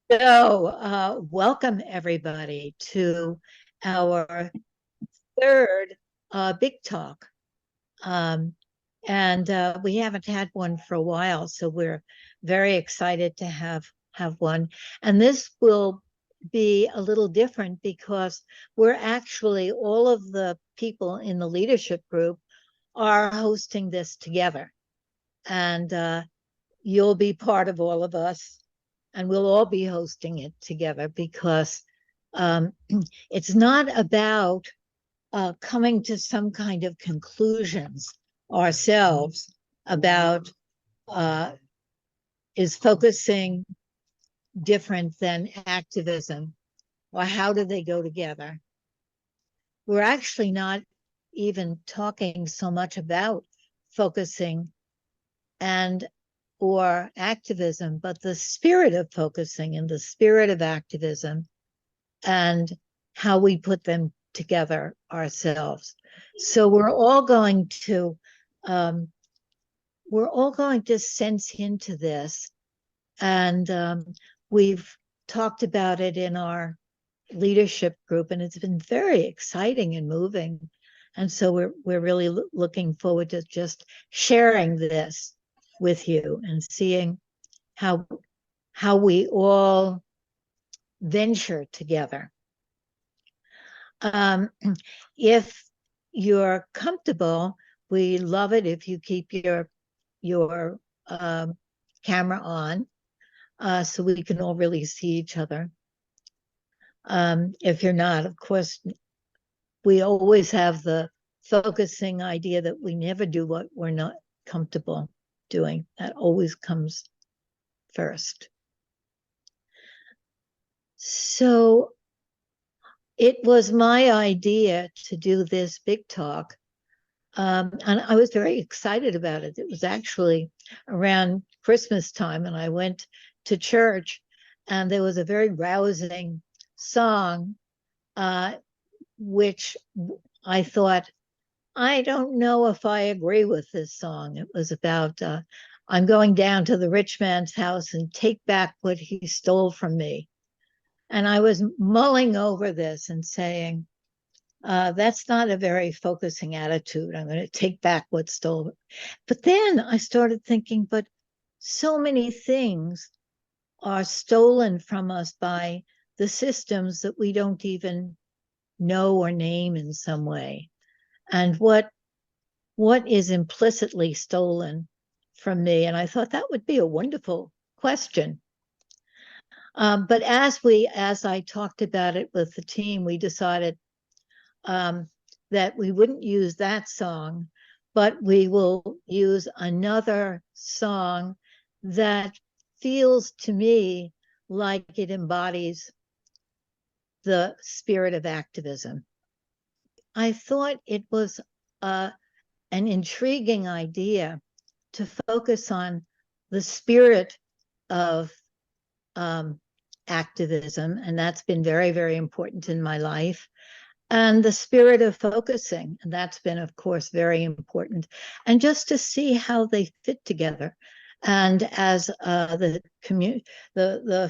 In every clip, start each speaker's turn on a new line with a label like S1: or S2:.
S1: Welcome everybody to our third big talk. Um, and we haven't had one for a while, so we're very excited to have one. And this will be a little different because we're actually, all of the people in the leadership group are hosting this together. And you'll be part of all of us, and we'll all be hosting it together because um, it's not about coming to some kind of conclusions ourselves about is focusing different than activism, or how do they go together. We're actually not even talking so much about focusing and or activism, but the spirit of focusing and the spirit of activism and how we put them together ourselves. So um, we're all going to sense into this, and we've talked about it in our leadership group, and it's been very exciting and moving. And so we're really looking forward to just sharing this with you and seeing how we all venture together. If you're comfortable, we love it if you keep your camera on, so we can all really see each other. If you're not, of course, we always have the focusing idea that we never do what we're not comfortable doing. That always comes first. So it was my idea to do this big talk, and I was very excited about it. It was actually around Christmas time, and I went to church, and there was a very rousing song, which I thought, I don't know if I agree with this song. It was about, I'm going down to the rich man's house and take back what he stole from me. And I was mulling over this and saying, that's not a very focusing attitude. I'm going to take back what's stolen. But then I started thinking, but so many things are stolen from us by the systems that we don't even know or name in some way. And what is implicitly stolen from me? And I thought that would be a wonderful question. But as I talked about it with the team, we decided that we wouldn't use that song, but we will use another song that feels to me like it embodies the spirit of activism. I thought it was an intriguing idea to focus on the spirit of activism, and that's been very, very important in my life. And the spirit of focusing, and that's been, of course, very important. And just to see how they fit together. And as the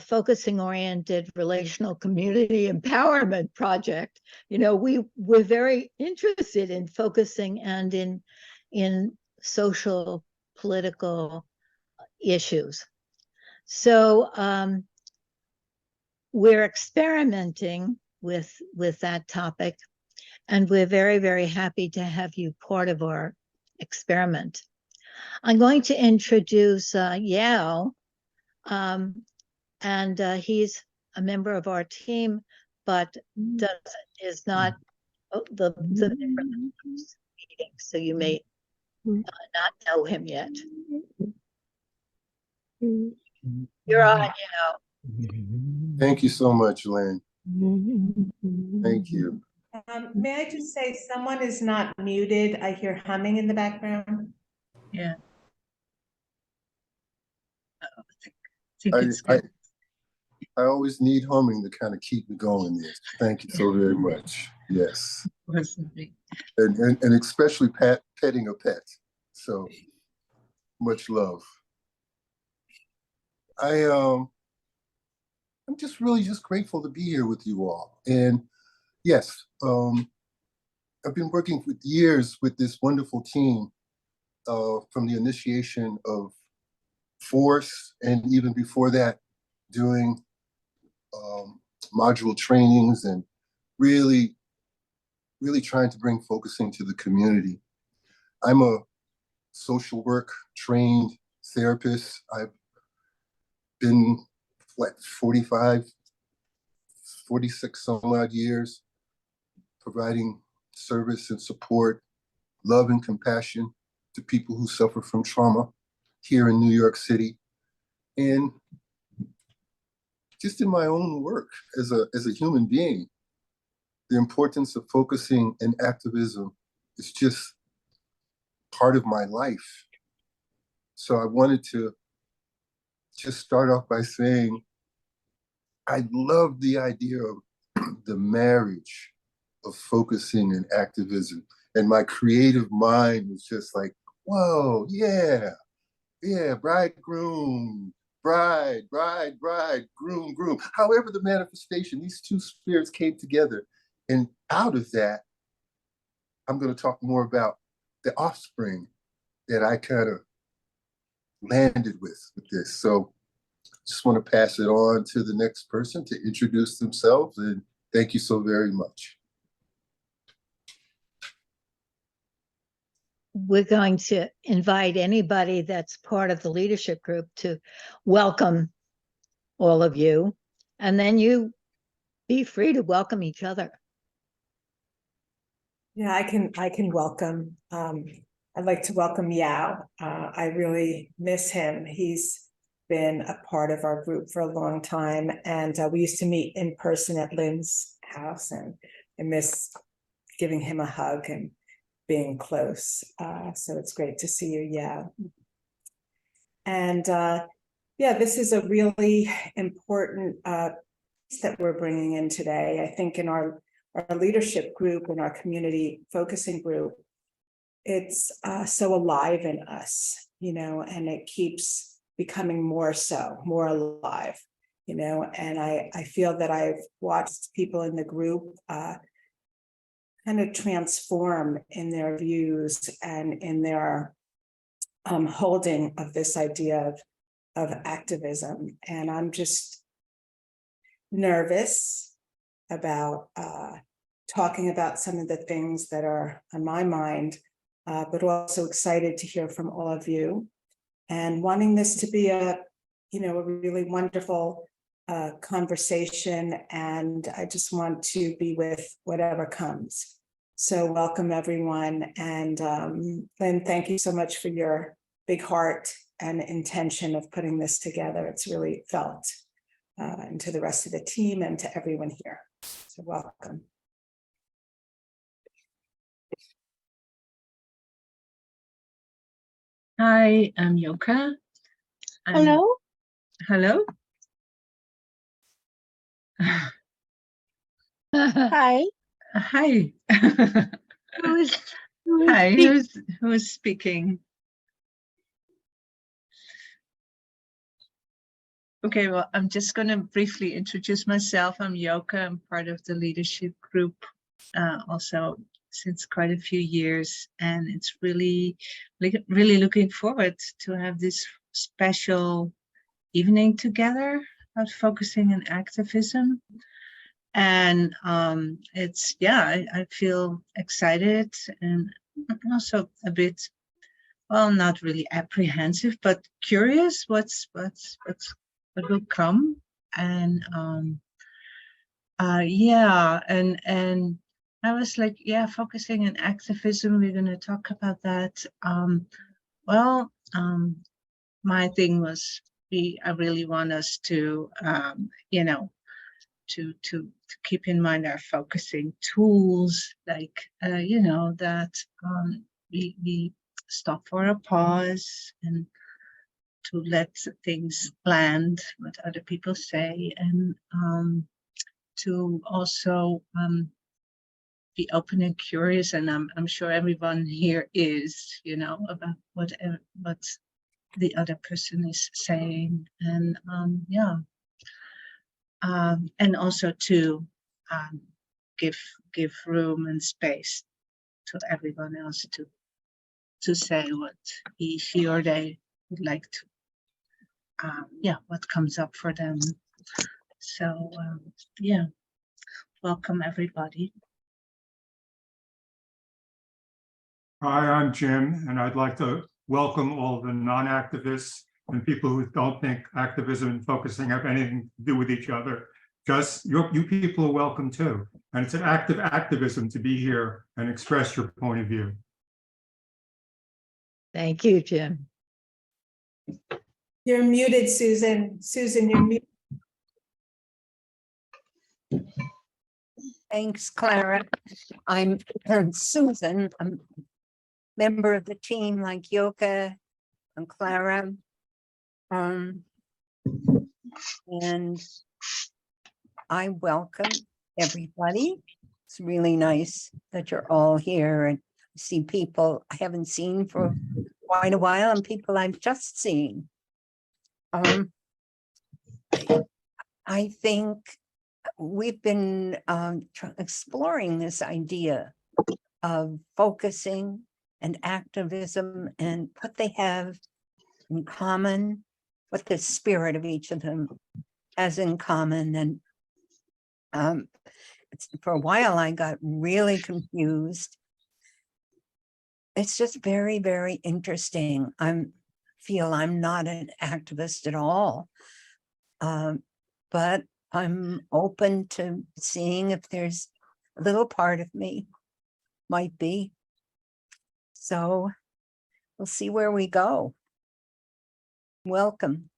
S1: focusing oriented relational community empowerment project, we're very interested in focusing and in social political issues. So we're experimenting with that topic, and we're very, very happy to have you part of our experiment. I'm going to introduce Yao, and he's a member of our team, but is not the meeting, so you may not know him yet. You're on,
S2: Thank you so much, Lynn. Thank you.
S3: May I just say, someone is not muted. I hear humming in the background.
S1: Yeah.
S2: I always need humming to kind of keep me going there. Thank you so very much. Yes. And especially petting a pet. So much love. I'm I'm just really just grateful to be here with you all. And yes, I've been working for years with this wonderful team from the initiation of Force, and even before that, doing module trainings and really, really trying to bring focusing to the community. I'm a social work trained therapist. I've been, 45, 46 some odd years providing service and support, love and compassion to people who suffer from trauma here in New York City. And just in my own work as a human being, the importance of focusing and activism is just part of my life. So I wanted to just start off by saying I love the idea of the marriage of focusing and activism. And my creative mind was just like, whoa, yeah, bridegroom, bride, groom. However, the manifestation, these two spirits came together. And out of that, I'm going to talk more about the offspring that I kind of landed with this. So just want to pass it on to the next person to introduce themselves. And thank you so very much.
S1: We're going to invite anybody that's part of the leadership group to welcome all of you. And then you be free to welcome each other.
S3: Yeah, I can welcome. I'd like to welcome Yao. I really miss him. He's been a part of our group for a long time, and we used to meet in person at Lynn's house, and I miss giving him a hug and being close. So it's great to see you, Yao. And yeah, this is a really important piece that we're bringing in today. I think in our leadership group, in our community focusing group, it's so alive in us, you know, and it keeps becoming more alive, you know, and I feel that I've watched people in the group kind of transform in their views and in their holding of this idea of activism. And I'm just nervous about talking about some of the things that are on my mind, but also excited to hear from all of you and wanting this to be a really wonderful conversation. And I just want to be with whatever comes. So welcome everyone. And Lynn, thank you so much for your big heart and intention of putting this together. It's really felt, and to the rest of the team and to everyone here. So welcome.
S4: Hi, I'm Yoka.
S5: Hello.
S4: Hello.
S5: Hi.
S4: Hi.
S5: Who is
S4: Hi.
S5: speaking?
S4: Who's speaking? Okay, well, I'm just going to briefly introduce myself. I'm Yoka. I'm part of the leadership group, also since quite a few years, and it's really looking forward to have this special evening together about focusing on activism. And it's, yeah, I feel excited and also a bit, well, not really apprehensive, but curious what will come. And yeah, and I was like, yeah, focusing on activism, we're going to talk about that. My thing was, I really want us to, you know, to keep in mind our focusing tools, like, you know, that we stop for a pause and to let things land, what other people say, and to also be open and curious. And I'm sure everyone here is, you know, about what the other person is saying. And yeah. and also to give room and space to everyone else to say what she or they would like to, what comes up for them. So welcome everybody.
S6: Hi, I'm Jim, and I'd like to welcome all the non-activists and people who don't think activism and focusing have anything to do with each other. Just you people are welcome too. And it's an act of activism to be here and express your point of view.
S1: Thank you, Jim.
S3: You're muted, Susan. Susan, you're muted.
S7: Thanks, Clara. I'm Susan. I'm a member of the team like Yoka and Clara. And I welcome everybody. It's really nice that you're all here and see people I haven't seen for quite a while and people I've just seen. I think we've been exploring this idea of focusing and activism and what they have in common, what the spirit of each of them has in common. And for a while, I got really confused. It's just very, very interesting. I feel I'm not an activist at all, but I'm open to seeing if there's a little part of me might be. So we'll see where we go. Welcome.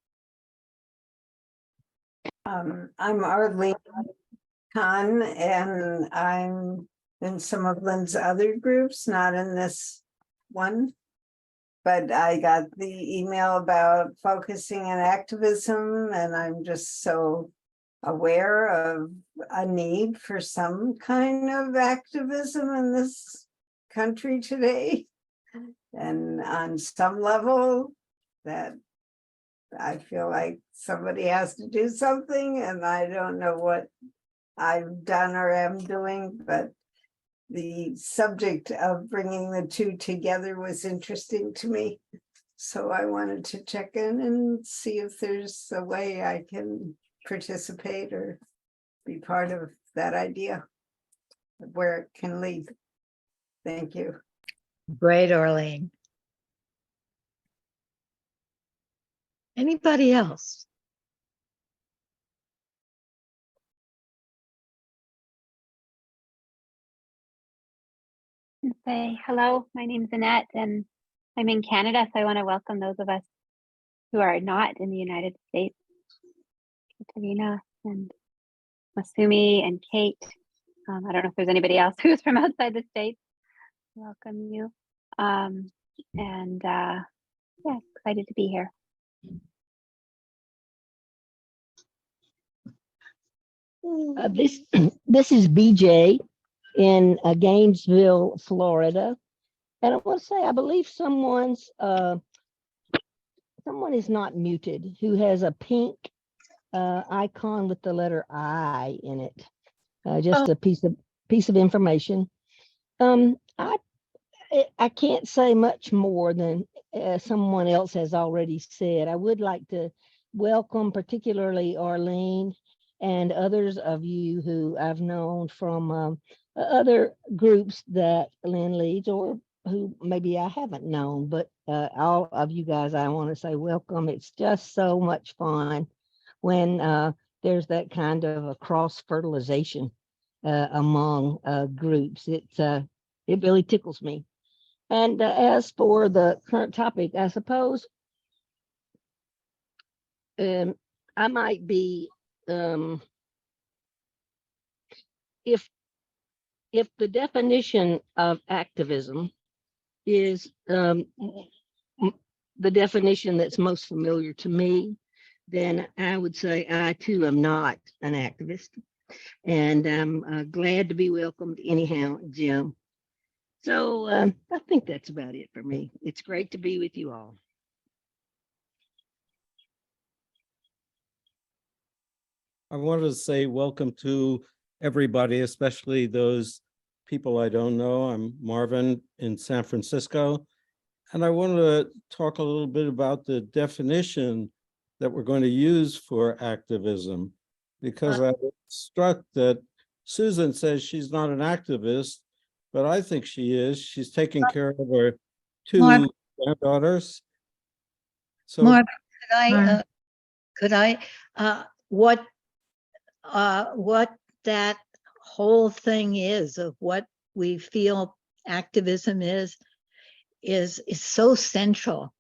S8: I'm Arlene Khan, and I'm in some of Lynn's other groups, not in this one. But I got the email about focusing on activism, and I'm just so aware of a need for some kind of activism in this country today. And on some level that I feel like somebody has to do something, and I don't know what I've done or am doing, but the subject of bringing the two together was interesting to me. So I wanted to check in and see if there's a way I can participate or be part of that idea, where it can lead. Thank you.
S1: Great, Arlene. Anybody else?
S5: Say hello, my name is Annette and I'm in Canada, so I want to welcome those of us who are not in the United States. Katarina and Masumi and Kate. I don't know if there's anybody else who's from outside the States. Welcome you. Yeah, excited to be here.
S9: This is BJ in Gainesville, Florida, and I want to say I believe someone is not muted who has a pink icon with the letter I in it. Just a piece of information. I can't say much more than someone else has already said. I would like to welcome particularly Arlene and others of you who I've known from other groups that Lynn leads, or who maybe I haven't known, but all of you guys, I want to say welcome. It's just so much fun when there's that kind of a cross-fertilization among groups. It really tickles me. And as for the current topic, I suppose I might be, if the definition of activism is the definition that's most familiar to me, then I would say I too am not an activist. And I'm glad to be welcomed anyhow, Jim. So I think that's about it for me. It's great to be with you all.
S10: I wanted to say welcome to everybody, especially those people I don't know. I'm Marvin in San Francisco, and I wanted to talk a little bit about the definition that we're going to use for activism, because I was struck that Susan says she's not an activist, but I think she is. She's taking care of her
S1: Marv-
S10: two granddaughters. So
S1: Mark,
S4: Marv.
S1: what that whole thing is of what we feel activism is so central.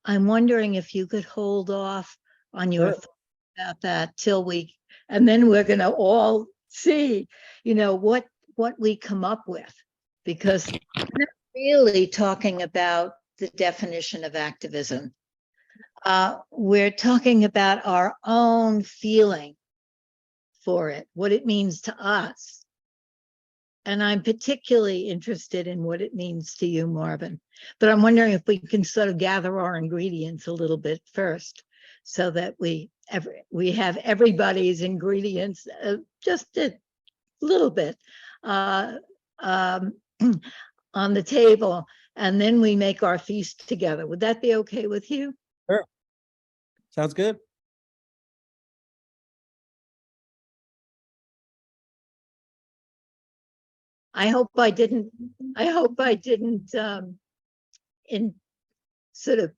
S1: I'm wondering if you could hold off on your
S10: Sure.
S1: thought about that till and then we're going to all see, what we come up with, because we're not really talking about the definition of activism. We're talking about our own feeling for it, what it means to us. And I'm particularly interested in what it means to you, Marvin. But I'm wondering if we can sort of gather our ingredients a little bit first, so that we have everybody's ingredients just a little bit on the table, and then we make our feast together. Would that be okay with you?
S10: Sure. Sounds good.
S1: I hope I didn't in sort of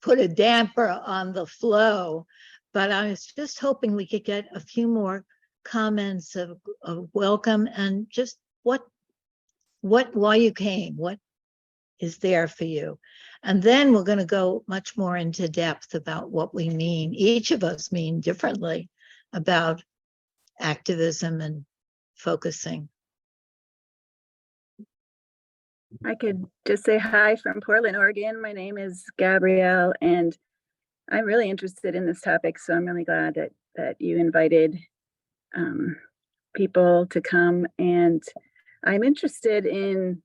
S1: put a damper on the flow, but I was just hoping we could get a few more comments of welcome, and just why you came, what is there for you. And then we're going to go much more into depth about what we mean, each of us mean differently, about activism and focusing.
S11: I could just say hi from Portland, Oregon. My name is Gabrielle, and I'm really interested in this topic. So I'm really glad that you invited people to come. And I'm interested in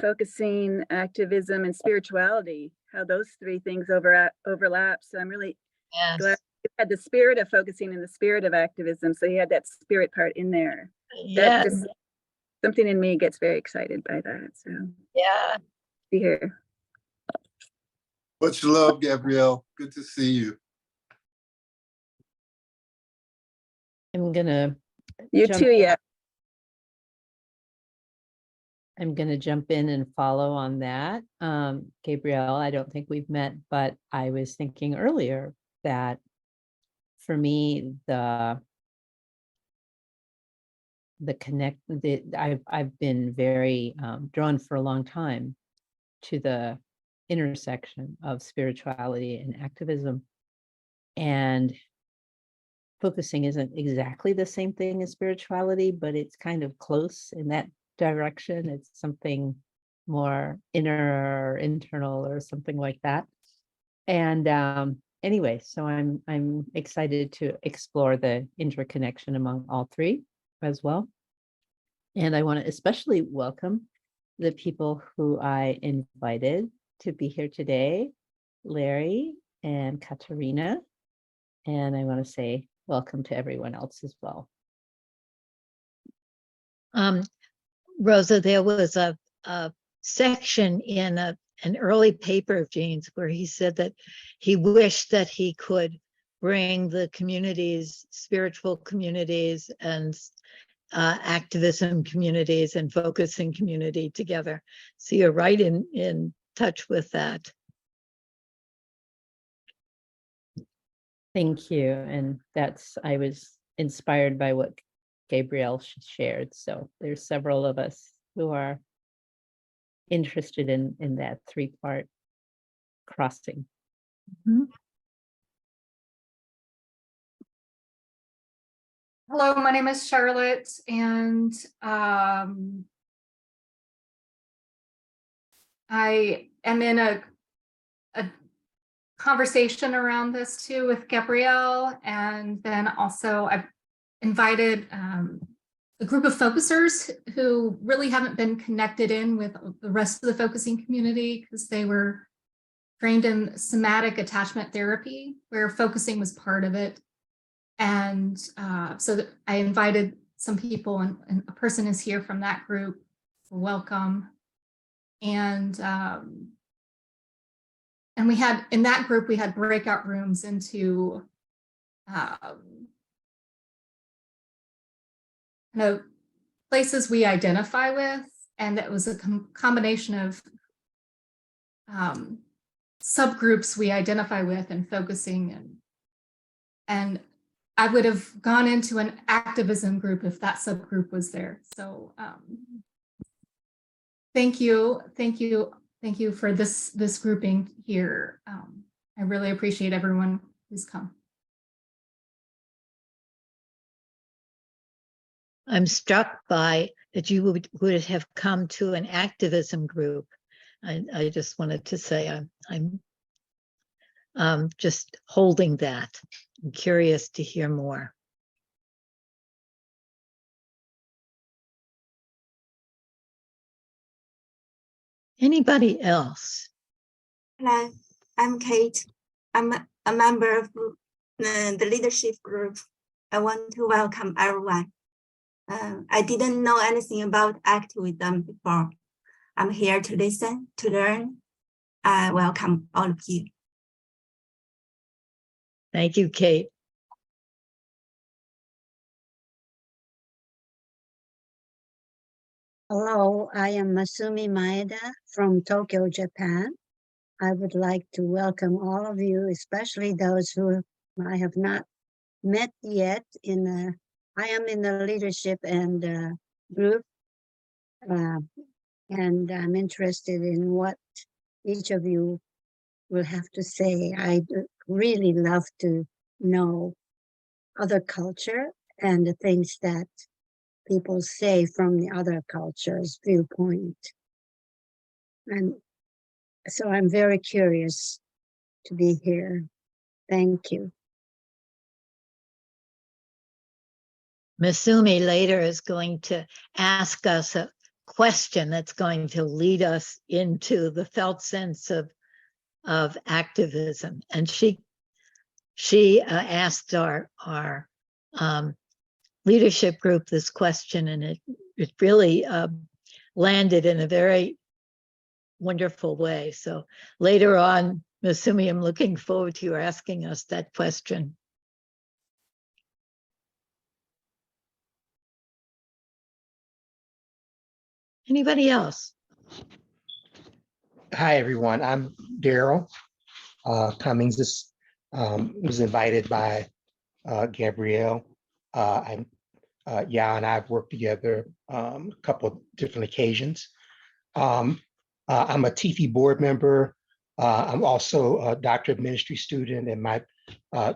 S11: focusing activism and spirituality, how those three things overlap. So I'm really glad you had the spirit of focusing and the spirit of activism. So you had that spirit part in there.
S1: Yeah.
S11: That just, something in me gets very excited by that. So
S1: Yeah.
S11: be here.
S2: Much love, Gabrielle. Good to see you.
S12: I'm gonna
S11: You
S12: jump
S11: too, yeah.
S12: I'm gonna jump in and follow on that. Gabrielle, I don't think we've met, but I was thinking earlier that for me, I've been very drawn for a long time to the intersection of spirituality and activism. And focusing isn't exactly the same thing as spirituality, but it's kind of close in that direction. It's something more inner or internal or something like that. And anyway, so I'm excited to explore the interconnection among all three as well. And I want to especially welcome the people who I invited to be here today, Larry and Katerina. And I want to say welcome to everyone else as well.
S1: Rosa, there was a section in an early paper of Gene's where he said that he wished that he could bring the communities, spiritual communities and activism communities and focusing community together. So you're right in touch with that.
S12: Thank you. And I was inspired by what Gabrielle shared. So there's several of us who are interested in that three-part crossing.
S1: Mm-hmm.
S13: Hello, my name is Charlotte, and I am in a conversation around this too with Gabrielle, and then also I've invited a group of focusers who really haven't been connected in with the rest of the focusing community because they were trained in somatic attachment therapy, where focusing was part of it. And so I invited some people, and a person is here from that group. Welcome. And we had, in that group, we had breakout rooms into places we identify with. And that was a combination of subgroups we identify with and focusing. And I would have gone into an activism group if that subgroup was there. So thank you for this grouping here. I really appreciate everyone who's come.
S1: I'm struck by that you would have come to an activism group. I just wanted to say I'm just holding that. I'm curious to hear more. Anybody else?
S14: Hello, I'm Kate. I'm a member of the leadership group. I want to welcome everyone. I didn't know anything about activism before. I'm here to listen, to learn. I welcome all of you.
S1: Thank you, Kate.
S15: Hello, I am Masumi Maeda from Tokyo, Japan. I would like to welcome all of you, especially those who I have not met yet. I am in the leadership and group, and I'm interested in what each of you will have to say. I really love to know other culture and the things that people say from the other culture's viewpoint. And so I'm very curious to be here. Thank you.
S1: Masumi later is going to ask us a question that's going to lead us into the felt sense of activism. And she asked our leadership group this question, and it really landed in a very wonderful way. So later on, Masumi, I'm looking forward to you asking us that question. Anybody else?
S16: Hi, everyone. I'm Daryl Cummings. This was invited by Gabrielle. Yao and I have worked together a couple of different occasions. I'm a TIFI board member. I'm also a doctor of ministry student, and my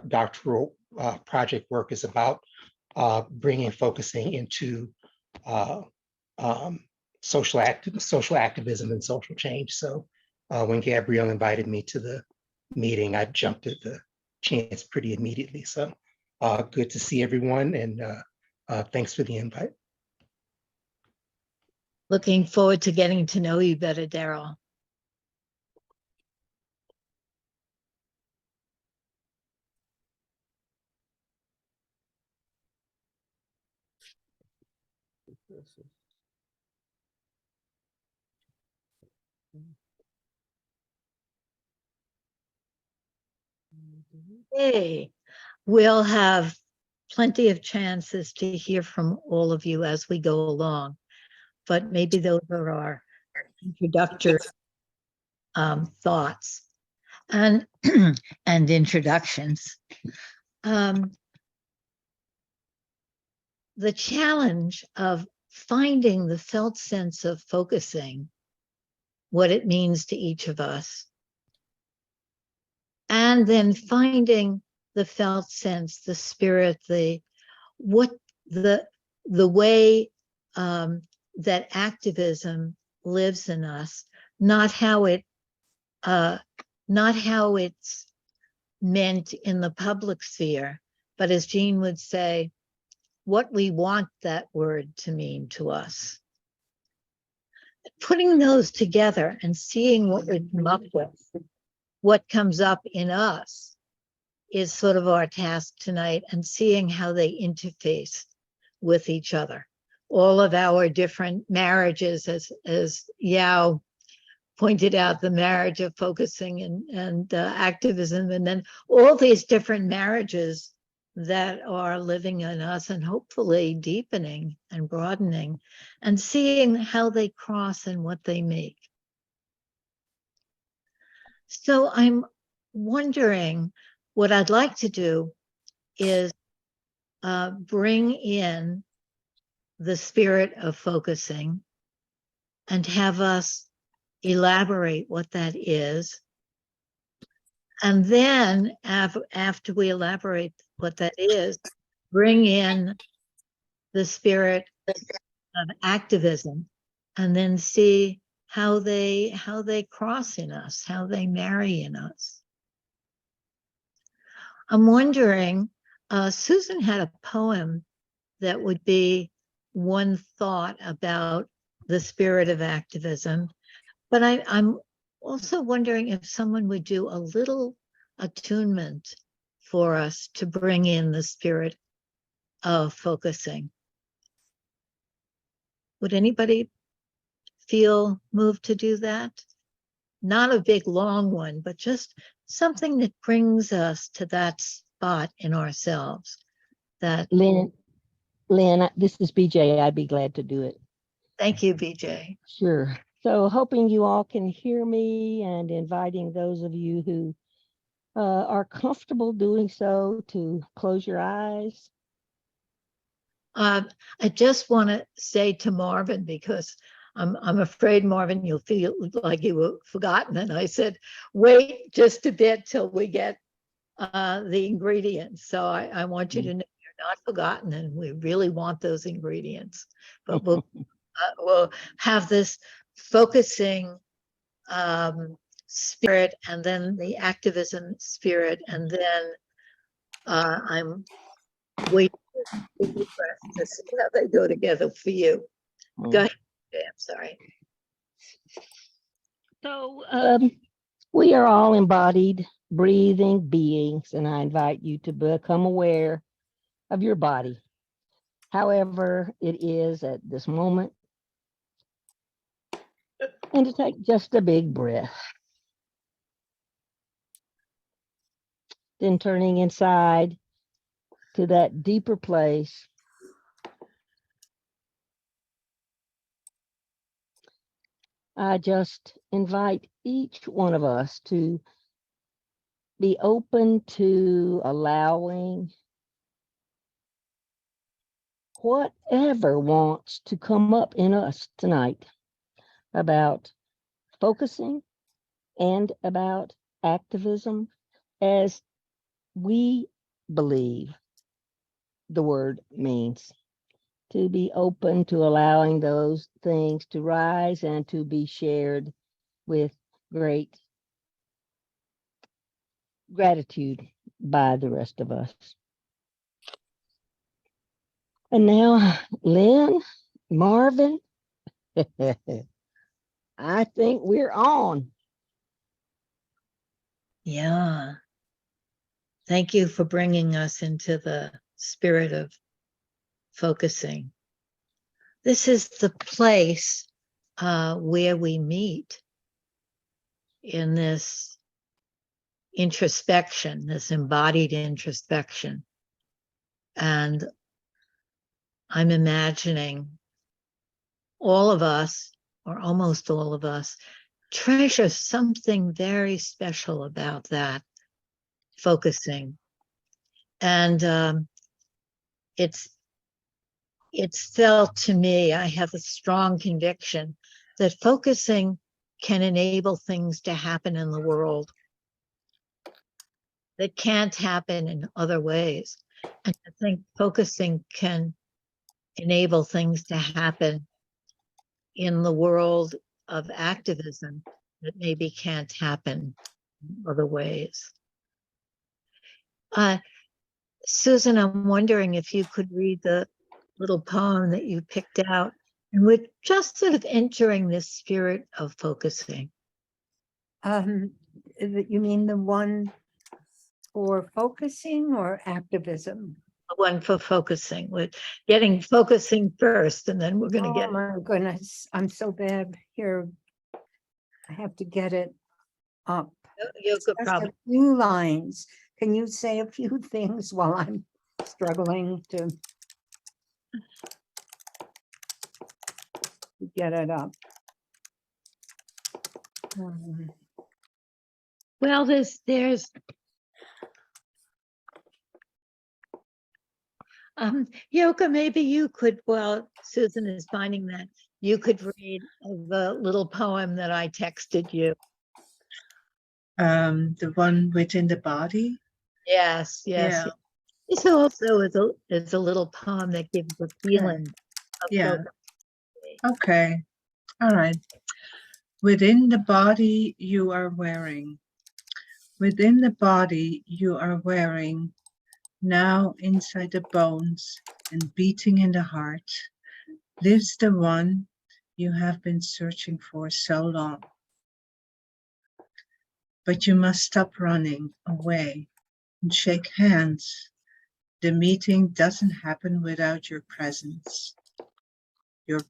S16: doctoral project work is about focusing into social activism and social change. So when Gabrielle invited me to the meeting, I jumped at the chance pretty immediately. So good to see everyone, and thanks for the invite.
S1: Looking forward to getting to know you better, Daryl. Hey, we'll have plenty of chances to hear from all of you as we go along, but maybe those are our introductory thoughts and and introductions. The challenge of finding the felt sense of focusing, what it means to each of us, and then finding the felt sense, the spirit, the way that activism lives in us, not how it's meant in the public sphere, but as Jean would say, what we want that word to mean to us. Putting those together and seeing what we come up with, what comes up in us, is sort of our task tonight, and seeing how they interface with each other. All of our different marriages, as Yao pointed out, the marriage of focusing and activism, and then all these different marriages that are living in us and hopefully deepening and broadening, and seeing how they cross and what they make. So I'm wondering, what I'd like to do is bring in the spirit of focusing and have us elaborate what that is. And then after we elaborate what that is, bring in the spirit of activism, and then see how they cross in us, how they marry in us. I'm wondering, Susan had a poem that would be one thought about the spirit of activism, but I'm also wondering if someone would do a little attunement for us to bring in the spirit of focusing. Would anybody feel moved to do that? Not a big long one, but just something that brings us to that spot in ourselves. That
S9: Lynn, this is BJ. I'd be glad to do it.
S1: Thank you, BJ.
S9: Sure. So hoping you all can hear me, and inviting those of you who are comfortable doing so to close your eyes.
S1: I just want to say to Marvin, because I'm afraid, Marvin, you'll feel like you were forgotten. And I said, wait just a bit till we get the ingredients. So I want you to know you're not forgotten, and we really want those ingredients. But we'll have this focusing spirit, and then the activism spirit, and then I'm waiting to see how they go together for you. Go ahead. I'm sorry.
S9: So we are all embodied, breathing beings, and I invite you to become aware of your body, however it is at this moment, and to take just a big breath. Then turning inside to that deeper place, I just invite each one of us to be open to allowing whatever wants to come up in us tonight about focusing and about activism, as we believe the word means. To be open to allowing those things to rise and to be shared with great gratitude by the rest of us. And now, Lynn, Marvin, I think we're on.
S1: Yeah. Thank you for bringing us into the spirit of focusing. This is the place where we meet in this introspection, this embodied introspection. And I'm imagining all of us, or almost all of us, treasure something very special about that focusing. And it's felt to me, I have a strong conviction that focusing can enable things to happen in the world that can't happen in other ways. And I think focusing can enable things to happen in the world of activism that maybe can't happen in other ways. Susan, I'm wondering if you could read the little poem that you picked out, and we're just sort of entering this spirit of focusing.
S7: You mean the one for focusing or activism?
S1: One for focusing, with getting focusing first, and then we're gonna
S7: Oh
S1: get,
S7: my goodness, I'm so bad here. I have to get it up.
S1: you could
S7: Just
S1: probably,
S7: a few lines. Can you say a few things while I'm struggling to get it up?
S1: well, there's Yoka, maybe you could, while Susan is finding that, you could read the little poem that I texted you.
S4: The one within the body.
S1: Yes, yes.
S4: Yeah.
S1: This also is a little poem that gives a feeling of
S4: Yeah.
S1: focus.
S4: Okay. All right. Within the body you are wearing. Within the body you are wearing. Now inside the bones and beating in the heart lives the one you have been searching for so long. But you must stop running away and shake hands. The meeting doesn't happen without your presence, your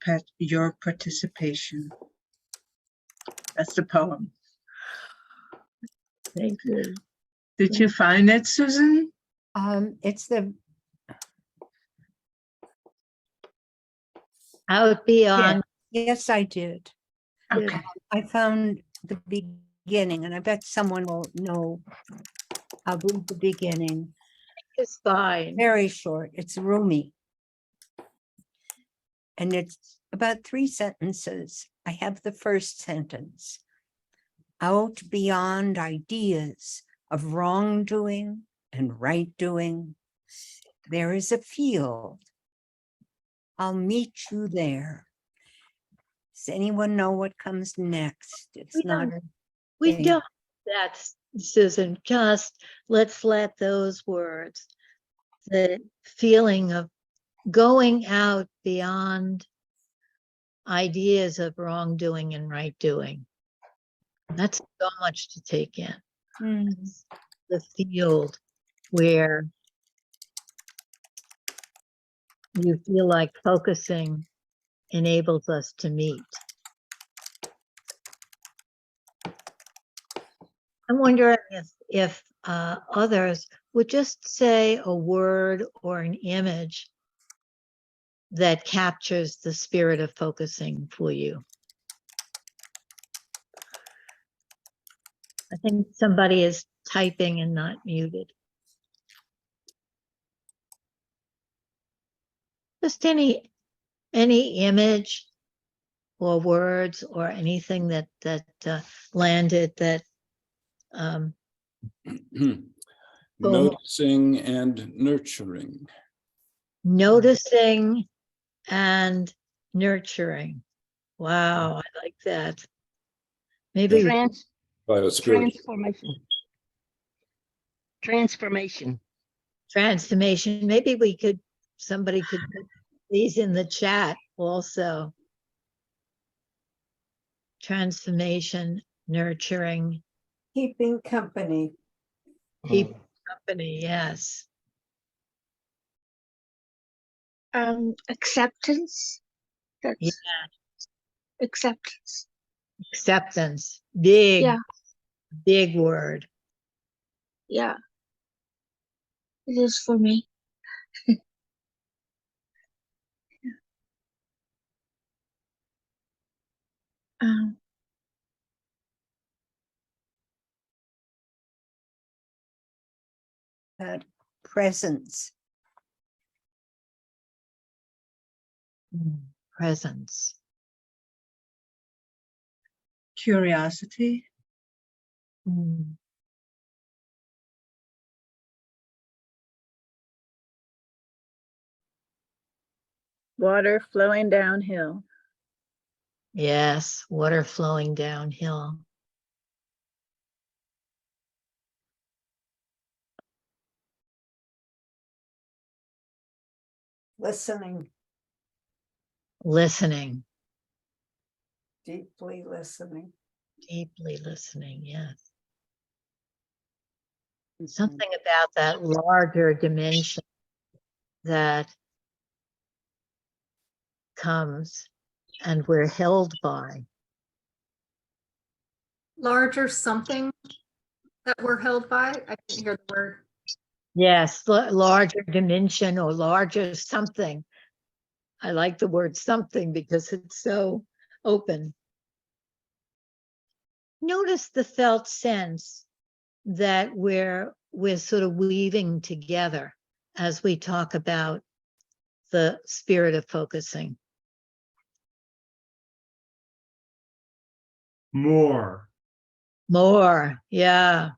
S4: participation. That's the poem.
S1: Thank you.
S4: Did you find it, Susan?
S7: It's the
S1: Out beyond.
S7: yes, I did.
S4: Okay.
S7: I found the beginning, and I bet someone will know. I'll read the beginning.
S1: It's fine.
S7: Very short. It's roomy. And it's about 3 sentences. I have the first sentence. Out beyond ideas of wrongdoing and right doing, there is a field. I'll meet you there. Does anyone know what comes next? It's not.
S1: We
S7: thing.
S1: don't. That's Susan. Just let's let those words, the feeling of going out beyond ideas of wrongdoing and right doing. That's so much to take in. The field where you feel like focusing enables us to meet. I'm wondering if others would just say a word or an image that captures the spirit of focusing for you. I think somebody is typing and not muted. Just any image or words or anything that landed that
S17: noticing and nurturing.
S1: Noticing and nurturing. Wow, I like that. Maybe
S9: Transformation. Transformation.
S1: Transformation. Maybe somebody could put these in the chat also. Transformation, nurturing.
S8: Keeping company.
S1: Keep company, yes.
S18: Acceptance. That's
S1: Yeah.
S18: acceptance.
S1: Acceptance. Big,
S18: Yeah.
S1: big word.
S18: Yeah. It is for me. um,
S7: Presence.
S1: Presence.
S4: Curiosity.
S11: Water flowing downhill.
S1: Yes, water flowing downhill.
S8: Listening.
S1: Listening.
S8: Deeply listening.
S1: Deeply listening, yes. Something about that larger dimension that comes and we're held by.
S13: Larger something that we're held by. I didn't hear the word.
S1: Yes, larger dimension or larger something. I like the word something because it's so open. Notice the felt sense that we're sort of weaving together as we talk about the spirit of focusing.
S6: More.
S1: More, yeah.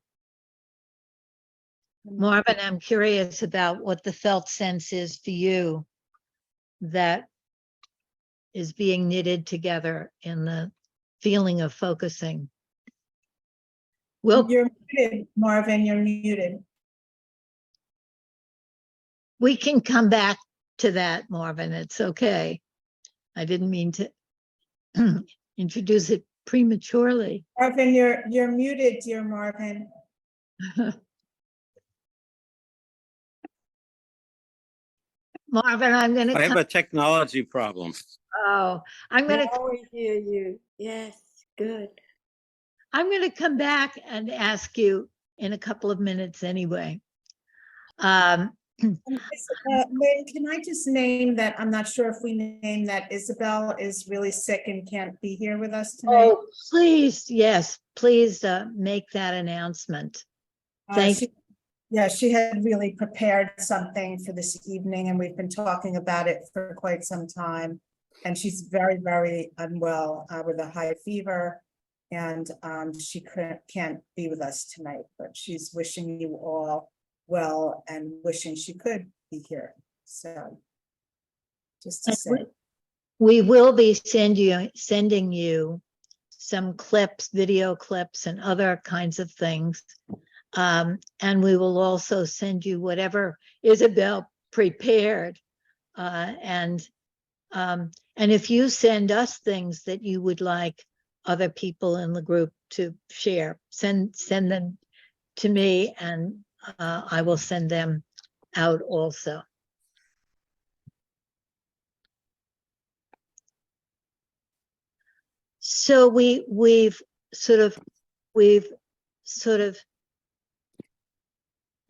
S1: Marvin, I'm curious about what the felt sense is for you that is being knitted together in the feeling of focusing. Well,
S3: You're muted, Marvin, you're muted.
S1: we can come back to that, Marvin. It's okay. I didn't mean to introduce it prematurely.
S3: Marvin, you're muted, dear Marvin.
S1: Marvin, I'm going to
S10: I have a technology problem.
S1: Oh, I'm going to.
S18: Now we hear you. Yes, good.
S1: I'm going to come back and ask you in a couple of minutes anyway.
S3: Lynn, can I just name that? I'm not sure if we name that Isabel is really sick and can't be here with us tonight.
S1: Oh, please, yes, please make that announcement. Thank you.
S3: Yeah, she had really prepared something for this evening and we've been talking about it for quite some time. And she's very, very unwell with a high fever. And she can't be with us tonight, but she's wishing you all well and wishing she could be here. So just to say.
S1: We will be sending you some clips, video clips and other kinds of things. And we will also send you whatever Isabel prepared. And if you send us things that you would like other people in the group to share, send them to me and I will send them out also. So we've sort of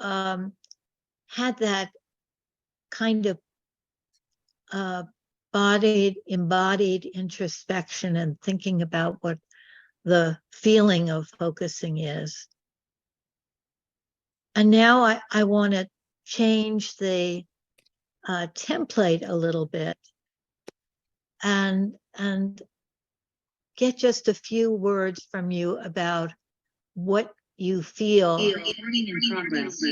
S1: had that kind of embodied introspection and thinking about what the feeling of focusing is. And now I want to change the template a little bit and get just a few words from you about what you feel.
S19: Recording in progress.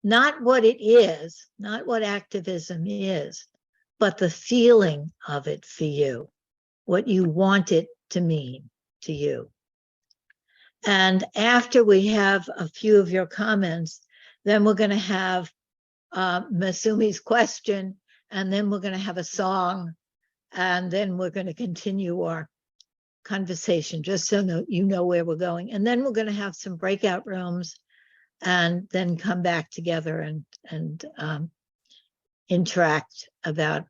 S1: Not what it is, not what activism is, but the feeling of it for you, what you want it to mean to you. And after we have a few of your comments, then we're going to have Masumi's question, and then we're going to have a song, and then we're going to continue our conversation, just so you know where we're going. And then we're going to have some breakout rooms and then come back together and interact about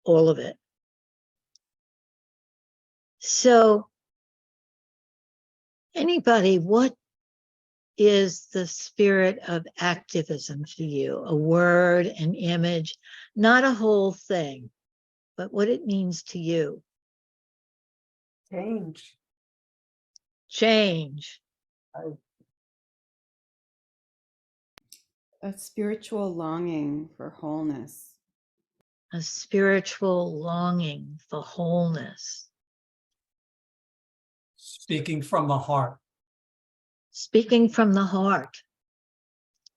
S1: all of it. So anybody, what is the spirit of activism for you? A word, an image, not a whole thing, but what it means to you.
S8: Change.
S1: Change.
S20: A spiritual longing for wholeness.
S1: A spiritual longing for wholeness.
S21: Speaking from the heart.
S1: Speaking from the heart.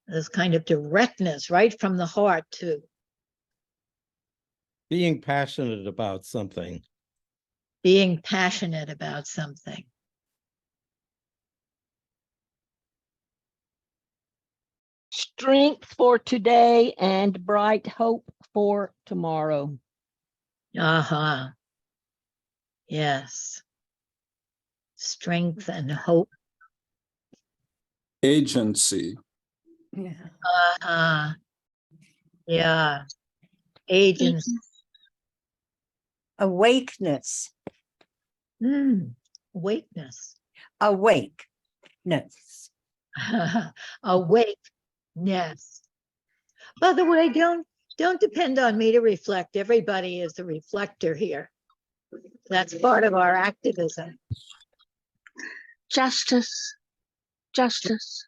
S1: This kind of directness right from the heart too.
S10: Being passionate about something.
S1: Being passionate about something.
S9: Strength for today and bright hope for tomorrow.
S1: Uh-huh. Yes. strength and hope.
S17: Agency.
S7: Yeah.
S1: Uh-huh. Yeah. Agency.
S7: Awakeness.
S1: Awakeness.
S7: Awakeness.
S1: Awakeness. By the way, don't depend on me to reflect. Everybody is a reflector here. That's part of our activism.
S15: Justice. Justice.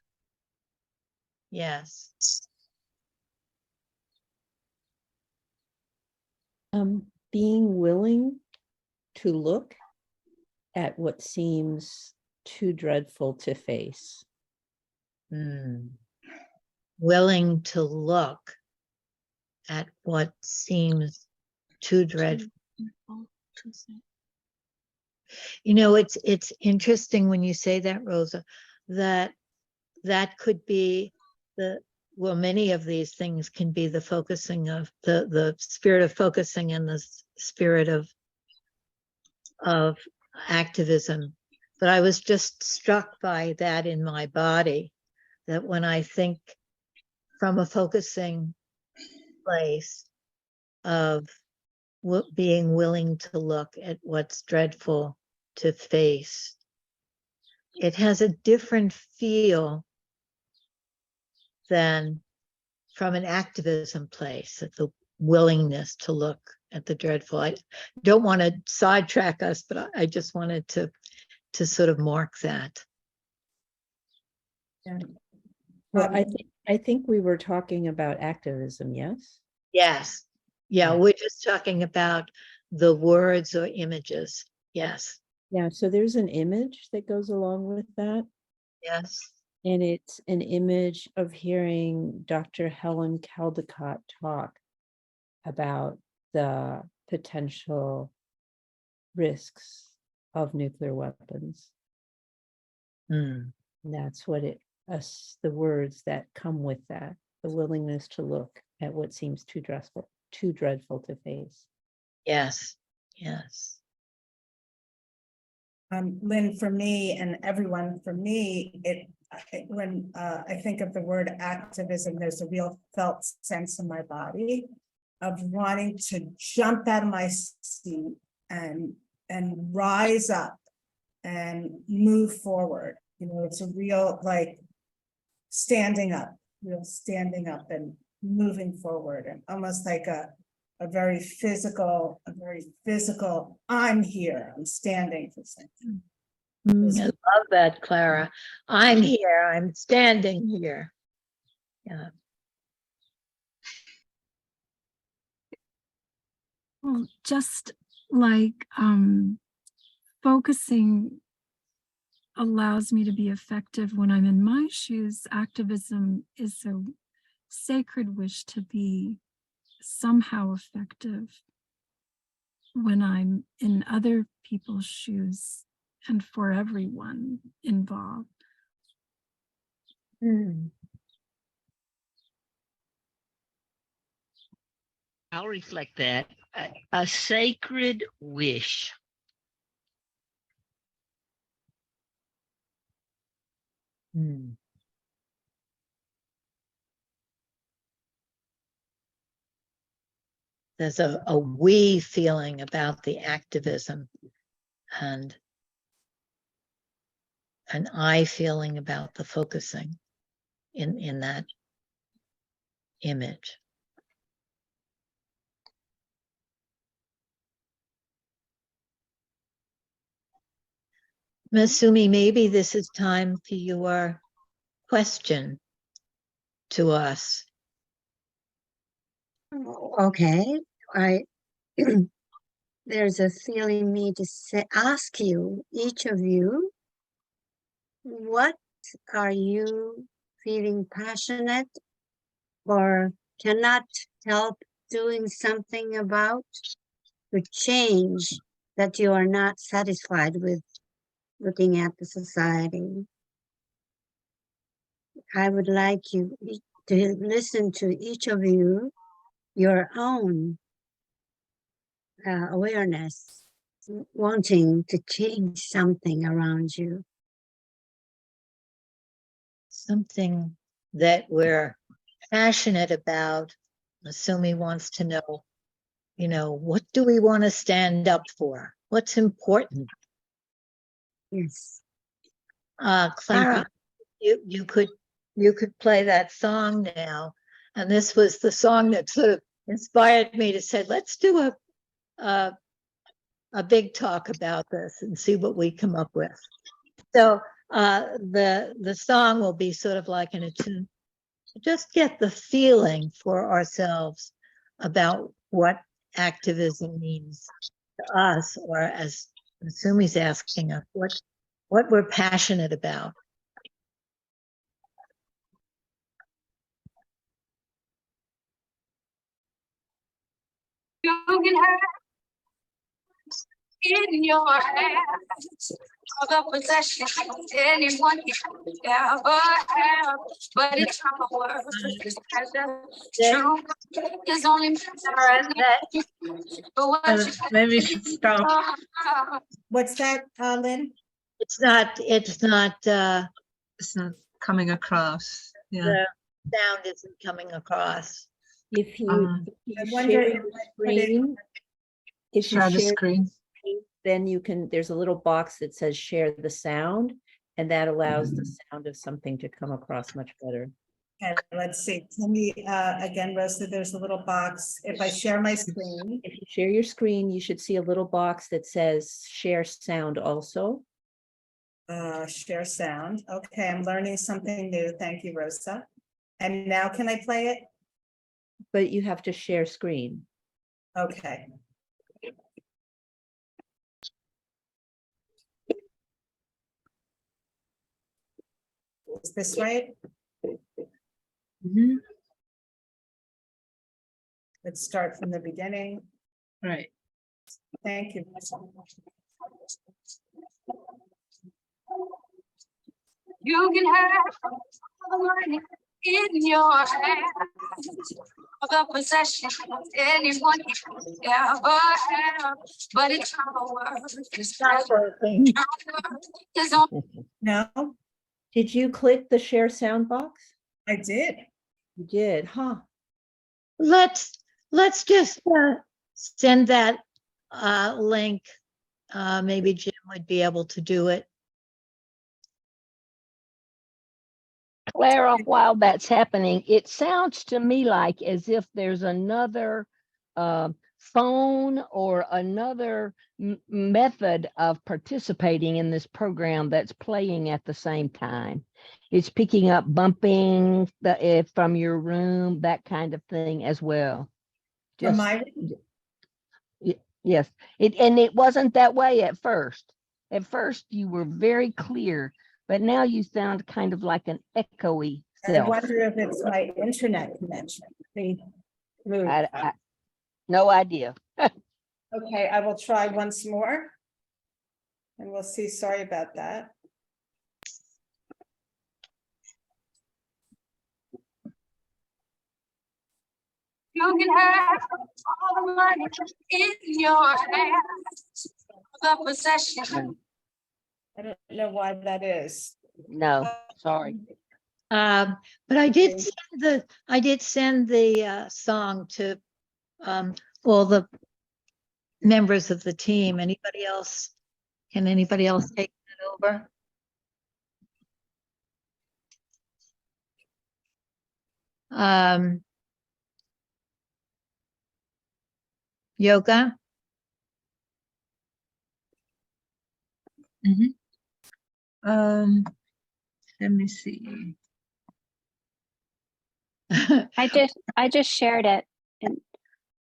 S1: Yes.
S12: Being willing to look at what seems too dreadful to face.
S1: Willing to look at what seems too dreadful. You know, it's interesting when you say that, Rosa, that could be many of these things can be the focusing of the spirit of focusing and the spirit of activism. But I was just struck by that in my body, that when I think from a focusing place of being willing to look at what's dreadful to face, it has a different feel than from an activism place, at the willingness to look at the dreadful. I don't want to sidetrack us, but I just wanted to sort of mark that.
S3: Yeah.
S12: Well, I think we were talking about activism, yes?
S1: Yes. Yeah, we're just talking about the words or images. Yes.
S12: Yeah, so there's an image that goes along with that.
S1: Yes.
S12: And it's an image of hearing Dr. Helen Caldicott talk about the potential risks of nuclear weapons. That's what the words that come with that, the willingness to look at what seems too dreadful to face.
S1: Yes. Yes.
S3: Lynn, for me and everyone, for me, when I think of the word activism, there's a real felt sense in my body of wanting to jump out of my seat and rise up and move forward. You know, it's a real standing up and moving forward, and almost like a very physical, I'm here, I'm standing for something.
S1: I love that, Clara. I'm here, I'm standing here. Yeah.
S19: Well, just like focusing allows me to be effective when I'm in my shoes, activism is a sacred wish to be somehow effective when I'm in other people's shoes and for everyone involved.
S9: I'll reflect that. A sacred wish.
S1: There's a we feeling about the activism, and an I feeling about the focusing in that image. Masumi, maybe this is time for your question to us.
S15: Okay, there's a feeling in me to ask you, each of you, what are you feeling passionate or cannot help doing something about, to change that you are not satisfied with looking at the society? I would like you to listen to each of you, your own awareness wanting to change something around you.
S1: Something that we're passionate about. Asumi wants to know, what do we want to stand up for? What's important?
S15: Yes.
S1: Clara, you could play that song now. And this was the song that sort of inspired me to say, let's do a big talk about this and see what we come up with. So the song will be sort of like an attune, just get the feeling for ourselves about what activism means to us, or as Sumi's asking us, what we're passionate about.
S5: You can have in your hands all the possession anyone can ever have, but it's not a word. True is only
S4: Maybe we should stop.
S3: What's that, Lynn?
S1: It's not
S4: coming across. Yeah.
S1: The sound isn't coming across.
S12: If you,
S3: I wonder
S12: share
S3: if
S12: your
S3: I put it-
S12: screen, if you
S4: Share the
S12: share
S4: screen.
S12: then you can, there's a little box that says share the sound, and that allows the sound of something to come across much better.
S3: Okay, let's see. Tell me again, Rosa, there's a little box. If I share my screen.
S12: If you share your screen, you should see a little box that says share sound also.
S3: Share sound. Okay, I'm learning something new. Thank you, Rosa. And now can I play it?
S12: But you have to share screen.
S3: Okay. Is this right?
S4: Mm-hmm.
S3: Let's start from the beginning.
S4: Right.
S3: Thank you.
S5: You can have all the money in your hands, all the possession anyone can ever have, but it's not a word. It's not
S1: working.
S3: No,
S12: Did you click the share sound box?
S3: I did.
S12: You did, huh?
S1: Let's just send that link. Maybe Jim would be able to do it.
S9: Clara, while that's happening, it sounds to me like as if there's another phone or another method of participating in this program that's playing at the same time. It's picking up bumping from your room, that kind of thing as well.
S3: From my
S9: Yes, it wasn't that way at first. At first, you were very clear, but now you sound kind of like an echoey
S3: I
S9: self.
S3: wonder if it's my internet connection.
S9: No idea.
S3: Okay, I will try once more. And we'll see. Sorry about that.
S5: You can have all the money in your hands, all the possession.
S3: I don't know why that is.
S9: No, sorry.
S1: But I did send the song to all the members of the team. Anybody else? Can anybody else take that over? Yoga?
S4: Let me see.
S22: I just shared it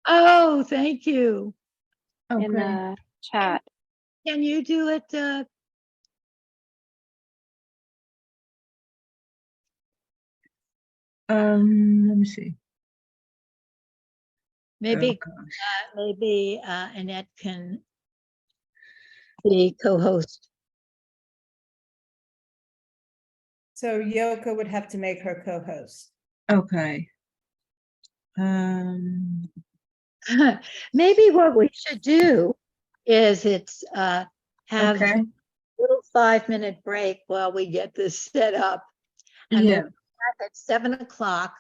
S1: Oh, thank you.
S22: in the chat.
S1: Can you do it?
S4: Let me see.
S1: Maybe Annette can be co-host.
S3: So Yoko would have to make her co-host.
S4: Okay.
S1: Maybe what we should do is it's have
S4: Okay.
S1: a little 5-minute break while we get this set up. And
S4: Yeah.
S1: we'll be back at 7 o'clock.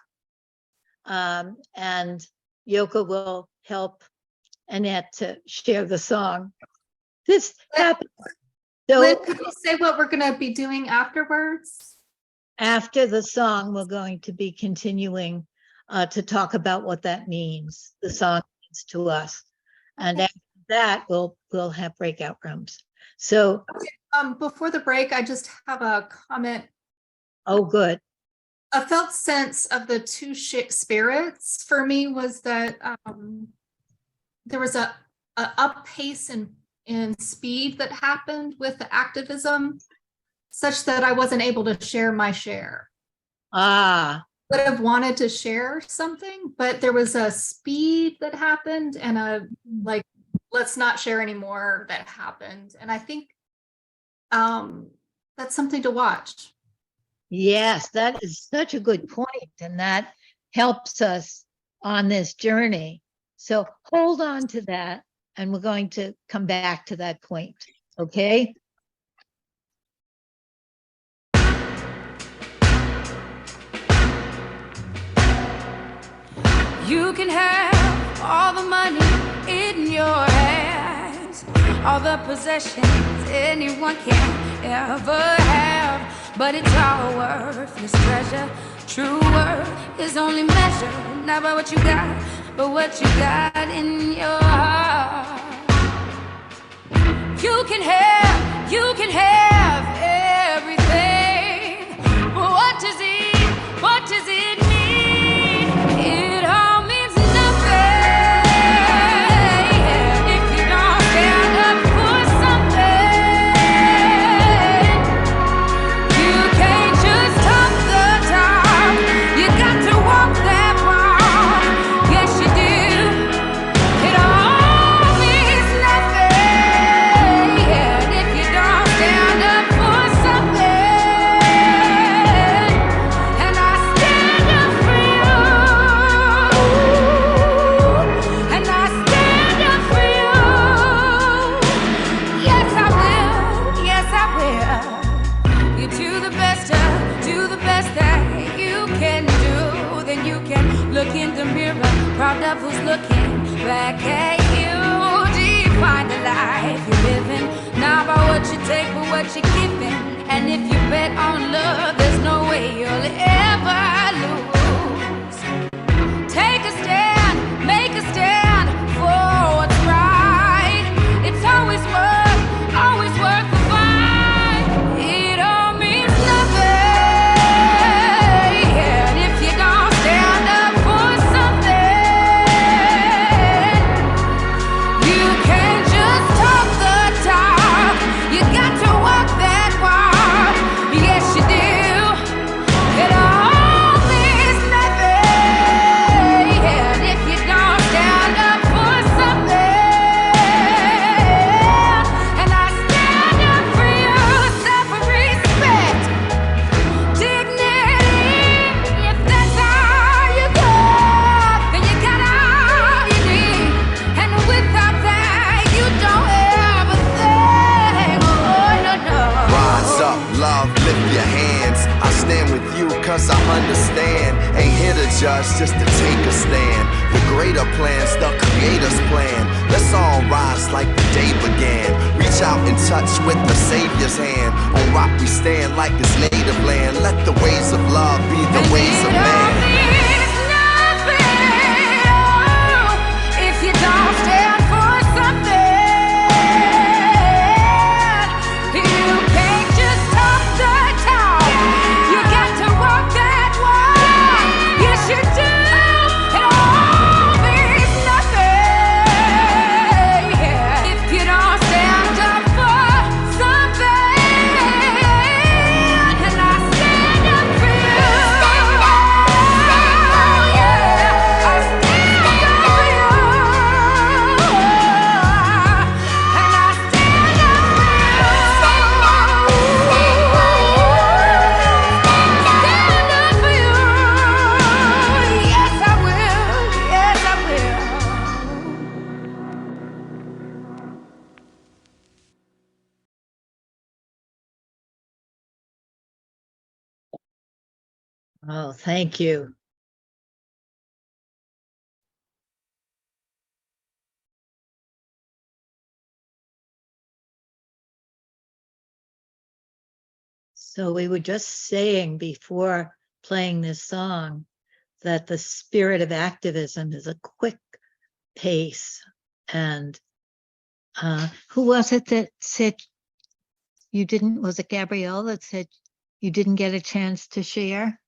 S1: And Yoko will help Annette to share the song. This happened. So
S13: Lynn, could you say what we're gonna be doing afterwards?
S1: after the song, we're going to be continuing to talk about what that means, the song means to us. And after that, we'll have breakout rooms. So,
S13: Before the break, I just have a comment.
S1: oh, good.
S13: A felt sense of the two spirits for me was that there was a up pace and speed that happened with the activism, such that I wasn't able to share my share.
S1: Ah,
S13: Would have wanted to share something, but there was a speed that happened and a like, let's not share anymore that happened. And I think that's something to watch.
S1: yes, that is such a good point, and that helps us on this journey. So hold on to that, and we're going to come back to that point, okay?
S5: You can have all the money in your hands, all the possessions anyone can ever have, but it's all worthless treasure. True worth is only measured not by what you got, but what you got in your heart. You can have everything, but what does it mean? It all means nothing if you don't stand up for something. You can't just talk the talk, you got to walk that walk. Yes, you do. It all means nothing if you don't stand up for something. And I stand up for you. And I stand up for you. Yes, I will. Yes, I will. You do the best that you can do. Then you can look in the mirror, proud of who's looking back at you. Define the life you're living, not by what you take, but what you're giving. And if you bet on love, there's no way you'll ever lose. Take a stand, make a stand for what's right. It's always worth the fight. It all means nothing if you don't stand up for something. You can't just talk the talk, you got to walk that walk. Yes, you do. It all means nothing if you don't stand up for something. And I stand up for you, self-respect, dignity. If that's all you got, then you got all you need. And without that, you don't have a thing. Oh, no, no.
S2: Rise up, love, lift your hands. I stand with you cause I understand. Ain't here to judge, just to take a stand. The greater plans, the creator's plan. Let's all rise like the day began. Reach out and touch with the Savior's hand. On rock we stand like his native land. Let the ways of love be the ways of man.
S5: If you don't stand for something, you can't just talk the talk, you got to walk that walk. Yes, you do. It all means nothing if you don't stand up for something. And I stand up for you.
S1: Oh, thank you. So we were just saying before playing this song that the spirit of activism is a quick pace. And who was it that said you didn't, was it Gabrielle that said you didn't get a chance to share?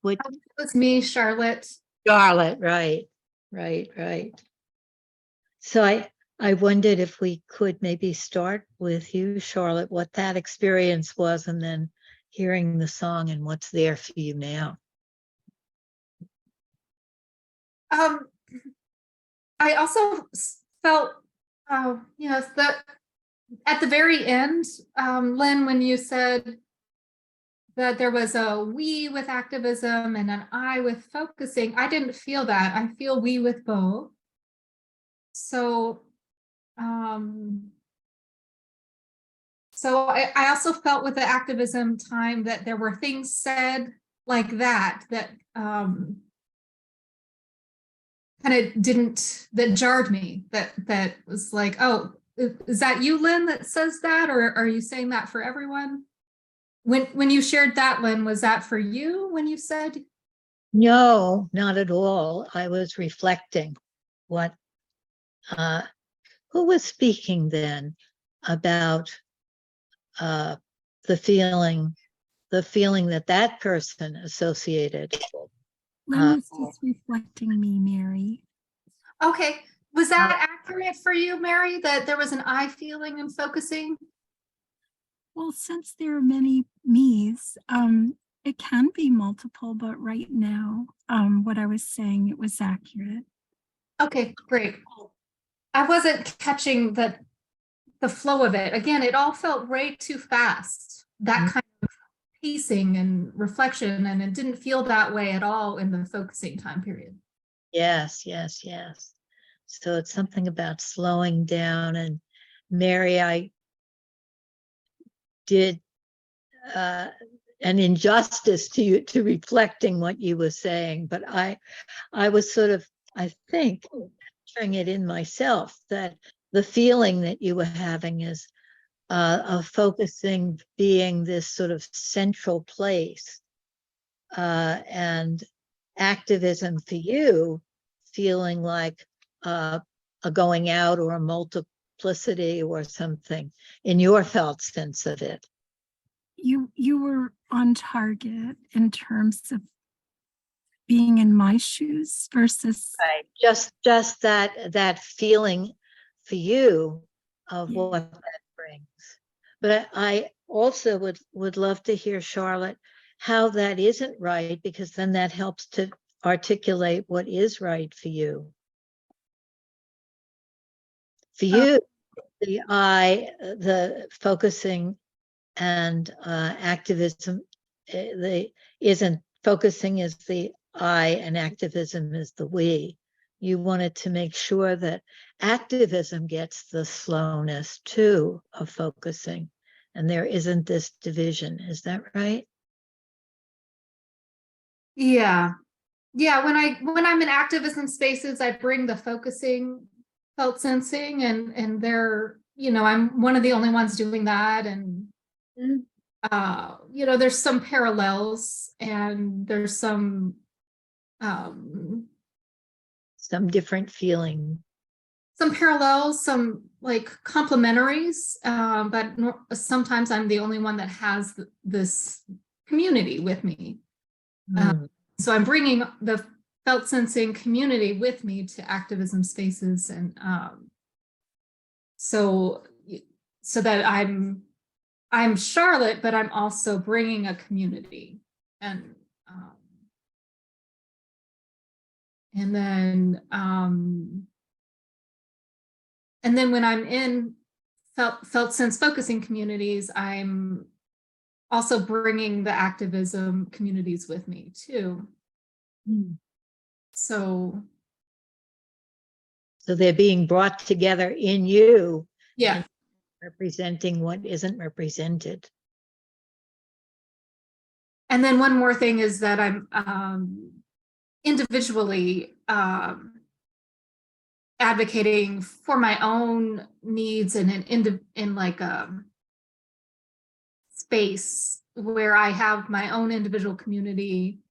S1: What?
S13: It was me, Charlotte.
S1: Charlotte, right, right. So I wondered if we could maybe start with you, Charlotte, what that experience was, and then hearing the song and what's there for you now.
S13: I also felt, that at the very end, Lynn, when you said that there was a we with activism and an I with focusing, I didn't feel that. I feel we with both. So, I also felt with the activism time that there were things said like that kind of that jarred me, that was like, oh, is that you, Lynn, that says that, or are you saying that for everyone? When you shared that, Lynn, was that for you when you said?
S1: No, not at all. I was reflecting what, who was speaking then about the feeling that person associated.
S19: Lynn was just reflecting me, Mary.
S13: Okay. Was that accurate for you, Mary, that there was an I feeling and focusing?
S19: Well, since there are many me's, it can be multiple, but right now, what I was saying, it was accurate.
S13: Okay, great. I wasn't catching the flow of it. Again, it all felt way too fast, that kind of pacing and reflection, and it didn't feel that way at all in the focusing time period.
S1: Yes. So it's something about slowing down. And Mary, I did an injustice to you, to reflecting what you were saying, but I was sort of, I think, picturing it in myself, that the feeling that you were having is of focusing being this sort of central place, and activism for you feeling like a going out or a multiplicity or something in your felt sense of it.
S19: You were on target in terms of being in my shoes versus
S1: right. Just that feeling for you of what that brings. But I also would love to hear, Charlotte, how that isn't right, because then that helps to articulate what is right for you. For you, the focusing and activism, isn't focusing is the I and activism is the we. You wanted to make sure that activism gets the slowness too of focusing, and there isn't this division. Is that right?
S13: Yeah. When I'm in activism spaces, I bring the focusing, felt sensing, and they're, I'm one of the only ones doing that. And there's some parallels, and there's some
S1: different feeling.
S13: Some parallels, some like complementaries, but sometimes I'm the only one that has this community with me. So I'm bringing the felt sensing community with me to activism spaces, and so that I'm Charlotte, but I'm also bringing a community, and then when I'm in felt sense focusing communities, I'm also bringing the activism communities with me too. So
S1: they're being brought together in you.
S13: Yeah.
S1: Representing what isn't represented.
S13: And then one more thing is that I'm individually advocating for my own needs in like space where I have my own individual community.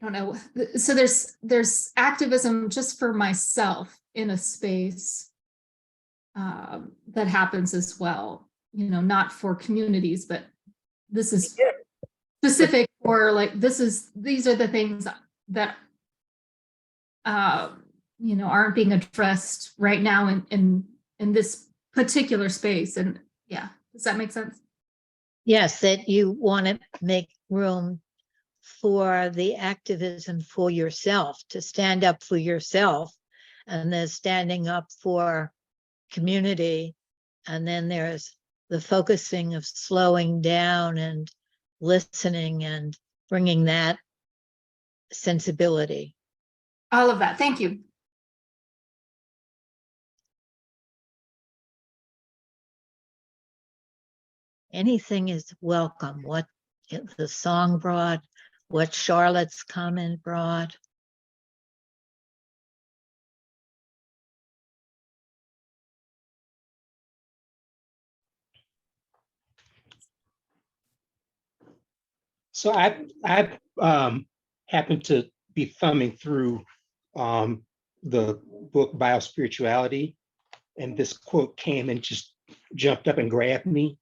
S13: I don't know. So there's activism just for myself in a space that happens as well. You know, not for communities, but this is specific for like these are the things that you know, aren't being addressed right now in this particular space. And yeah, does that make sense?
S1: Yes, that you want to make room for the activism for yourself, to stand up for yourself, and then standing up for community. And then there's the focusing of slowing down and listening and bringing that sensibility.
S13: All of that. Thank you.
S1: Anything is welcome. What the song brought, what Charlotte's comment brought.
S14: So I happened to be thumbing through the book Biospirituality, and this quote came and just jumped up and grabbed me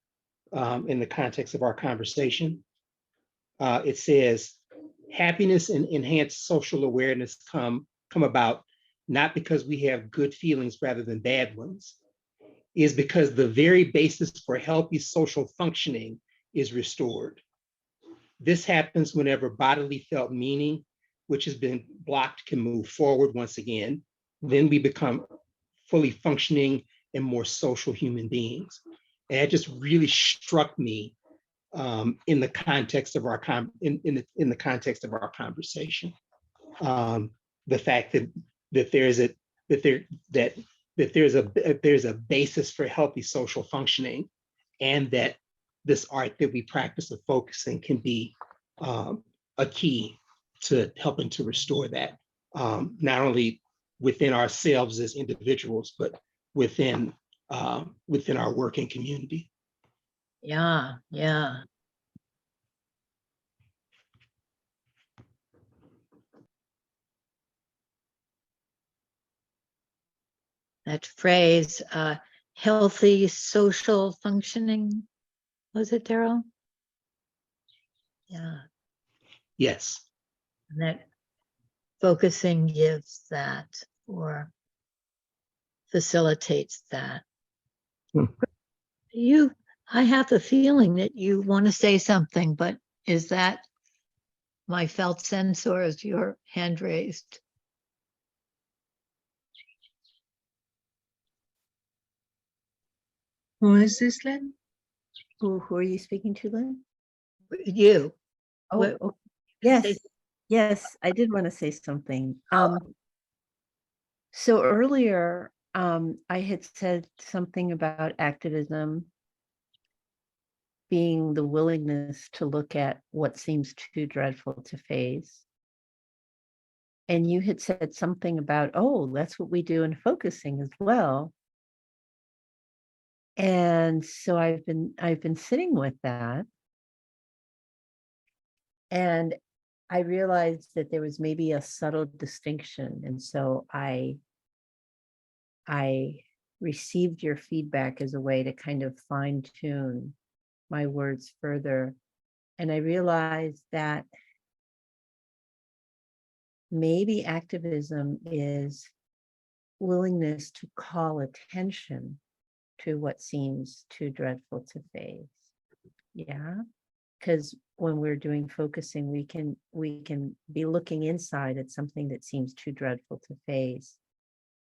S14: in the context of our conversation. It says, happiness and enhanced social awareness come about not because we have good feelings rather than bad ones, is because the very basis for healthy social functioning is restored. This happens whenever bodily felt meaning, which has been blocked, can move forward once again. Then we become fully functioning and more social human beings. And it just really struck me in the context of our in the context of our conversation. The fact that there's a basis for healthy social functioning, and that this art that we practice of focusing can be a key to helping to restore that, not only within ourselves as individuals, but within our working community.
S1: Yeah, yeah. That phrase, healthy social functioning, was it, Daryl? Yeah.
S14: Yes.
S1: And that focusing gives that, or facilitates that. I have the feeling that you want to say something, but is that my felt sense, or is your hand raised?
S4: Who is this, Lynn?
S7: Who are you speaking to, Lynn?
S1: You.
S7: Oh, yes, yes, I did want to say something. So earlier, I had said something about activism being the willingness to look at what seems too dreadful to face. And you had said something about, oh, that's what we do in focusing as well. And so I've been sitting with that. And I realized that there was maybe a subtle distinction. And so I received your feedback as a way to kind of fine tune my words further. And I realized that maybe activism is willingness to call attention to what seems too dreadful to face. Yeah. Because when we're doing focusing, we can be looking inside at something that seems too dreadful to face.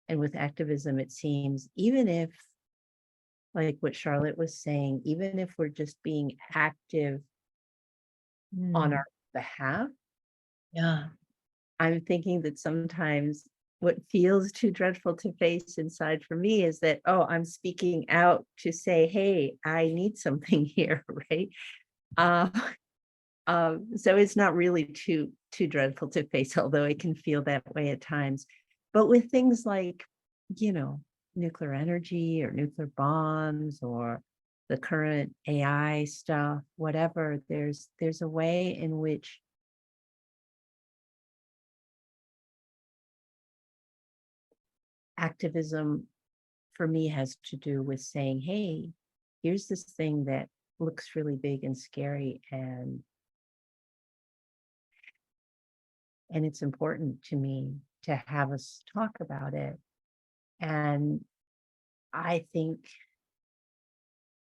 S7: And with activism, it seems, even if, like what Charlotte was saying, even if we're just being active on our behalf,
S1: yeah,
S7: I'm thinking that sometimes what feels too dreadful to face inside for me is that, oh, I'm speaking out to say, hey, I need something here, right?
S12: So it's not really too dreadful to face, although it can feel that way at times. But with things like, nuclear energy or nuclear bombs or the current AI stuff, whatever, there's a way in which activism for me has to do with saying, hey, here's this thing that looks really big and scary, and it's important to me to have us talk about it. And I think,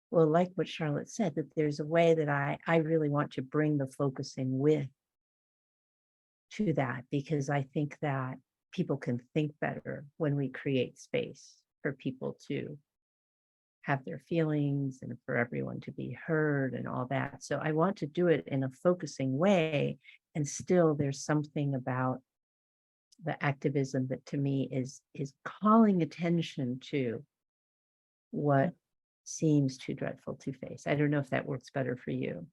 S12: well, like what Charlotte said, that there's a way that I really want to bring the focusing with to that, because I think that people can think better when we create space for people to have their feelings and for everyone to be heard and all that. So I want to do it in a focusing way. And still there's something about the activism that to me is calling attention to what seems too dreadful to face. I don't know if that works better for you.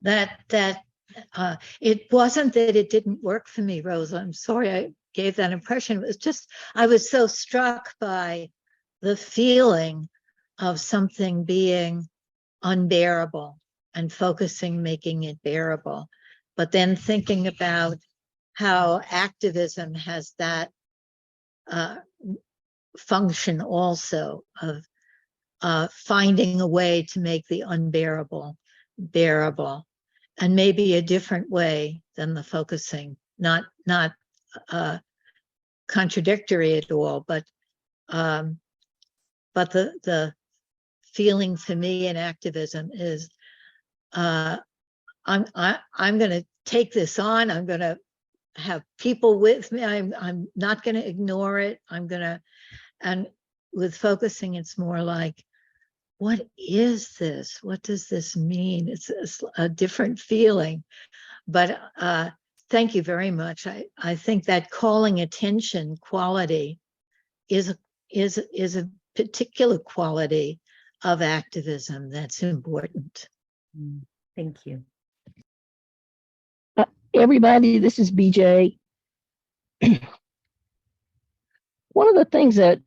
S1: It wasn't that it didn't work for me, Rosa. I'm sorry I gave that impression. It was just, I was so struck by the feeling of something being unbearable and focusing, making it bearable. But then thinking about how activism has that function also of finding a way to make the unbearable bearable, and maybe a different way than the focusing, not contradictory at all, but the feeling for me in activism is I'm going to take this on. I'm going to have people with me. I'm not going to ignore it. And with focusing, it's more like, what is this? What does this mean? It's a different feeling. But thank you very much. I think that calling attention quality is a particular quality of activism that's important.
S12: Thank you.
S9: Everybody, this is BJ. One of the things that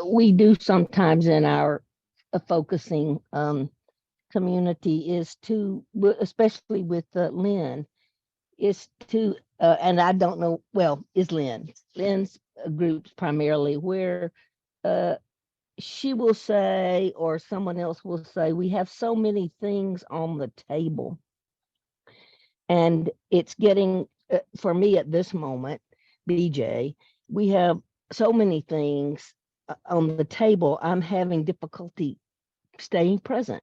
S9: we do sometimes in our focusing community is to, especially with Lynn, is to, and I don't know, well, is Lynn's groups primarily, where she will say, or someone else will say, we have so many things on the table. And it's getting, for me at this moment, BJ, we have so many things on the table. I'm having difficulty staying present.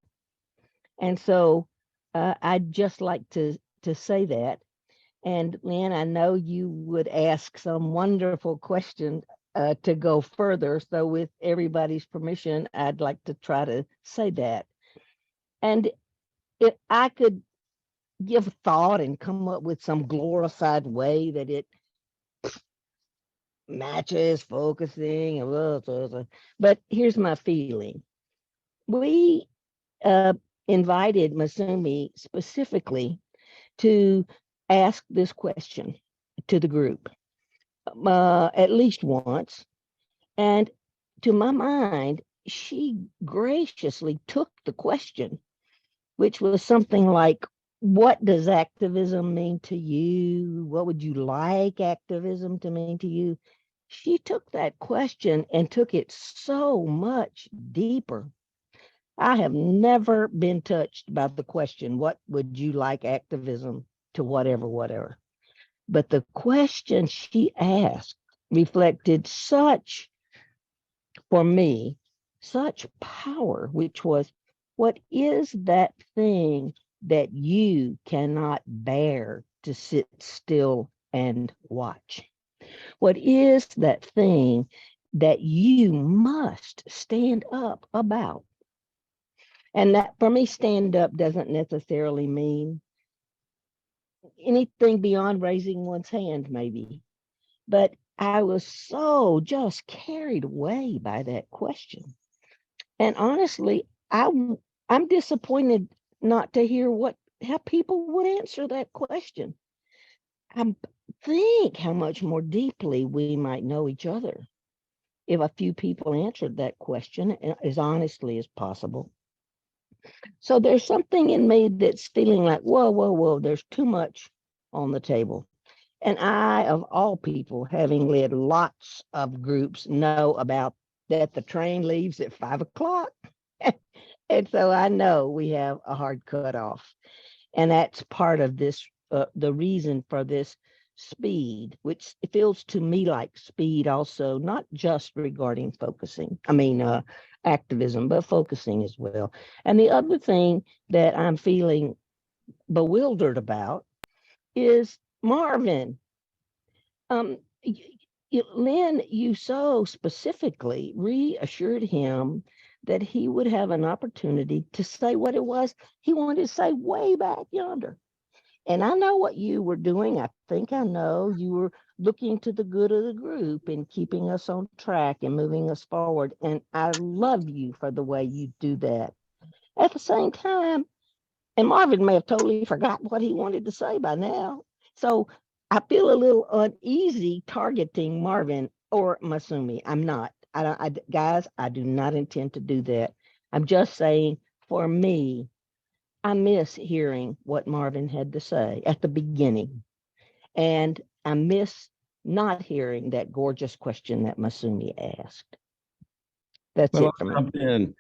S9: And so I'd just like to say that. And Lynn, I know you would ask some wonderful question to go further. So with everybody's permission, I'd like to try to say that. And if I could give thought and come up with some glorified way that it matches focusing, but here's my feeling. We invited Masumi specifically to ask this question to the group at least once. And to my mind, she graciously took the question, which was something like, what does activism mean to you? What would you like activism to mean to you? She took that question and took it so much deeper. I have never been touched by the question, what would you like activism to whatever. But the question she asked reflected such, for me, such power, which was, what is that thing that you cannot bear to sit still and watch? What is that thing that you must stand up about? And that, for me, stand up doesn't necessarily mean anything beyond raising one's hand, maybe. But I was so just carried away by that question. And honestly, I'm disappointed not to hear what how people would answer that question. I think how much more deeply we might know each other if a few people answered that question as honestly as possible. So there's something in me that's feeling like, whoa, there's too much on the table. And I, of all people, having led lots of groups, know about that the train leaves at 5 o'clock. And so I know we have a hard cutoff. And that's part of this, the reason for this speed, which feels to me like speed also, not just regarding activism, but focusing as well. And the other thing that I'm feeling bewildered about is Marvin. Lynn, you so specifically reassured him that he would have an opportunity to say what it was he wanted to say way back yonder. And I know what you were doing. I think I know you were looking to the good of the group and keeping us on track and moving us forward. And I love you for the way you do that. At the same time, and Marvin may have totally forgotten what he wanted to say by now. So I feel a little uneasy targeting Marvin or Masumi. I'm not. Guys, I do not intend to do that. I'm just saying, for me, I miss hearing what Marvin had to say at the beginning. And I miss not hearing that gorgeous question that Masumi asked. That's it for me.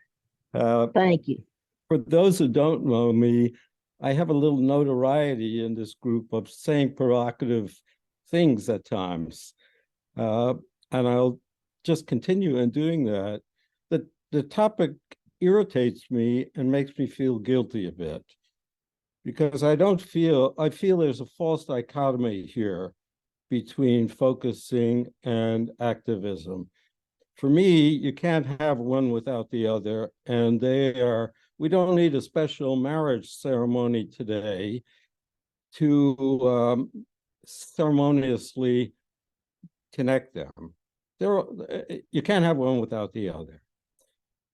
S9: Thank you.
S10: For those who don't know me, I have a little notoriety in this group of saying provocative things at times. And I'll just continue in doing that. The topic irritates me and makes me feel guilty a bit, because I feel there's a false dichotomy here between focusing and activism. For me, you can't have one without the other, and we don't need a special marriage ceremony today to ceremoniously connect them. You can't have one without the other.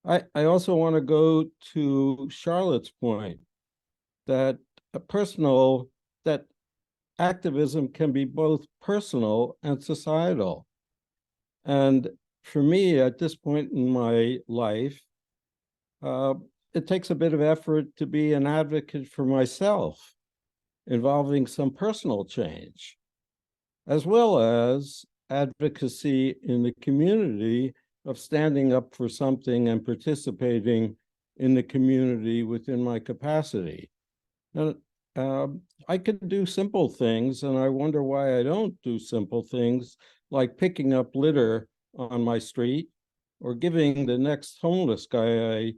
S10: I also want to go to Charlotte's point that activism can be both personal and societal. And for me, at this point in my life, it takes a bit of effort to be an advocate for myself, involving some personal change, as well as advocacy in the community of standing up for something and participating in the community within my capacity. And I could do simple things, and I wonder why I don't do simple things like picking up litter on my street or giving the next homeless guy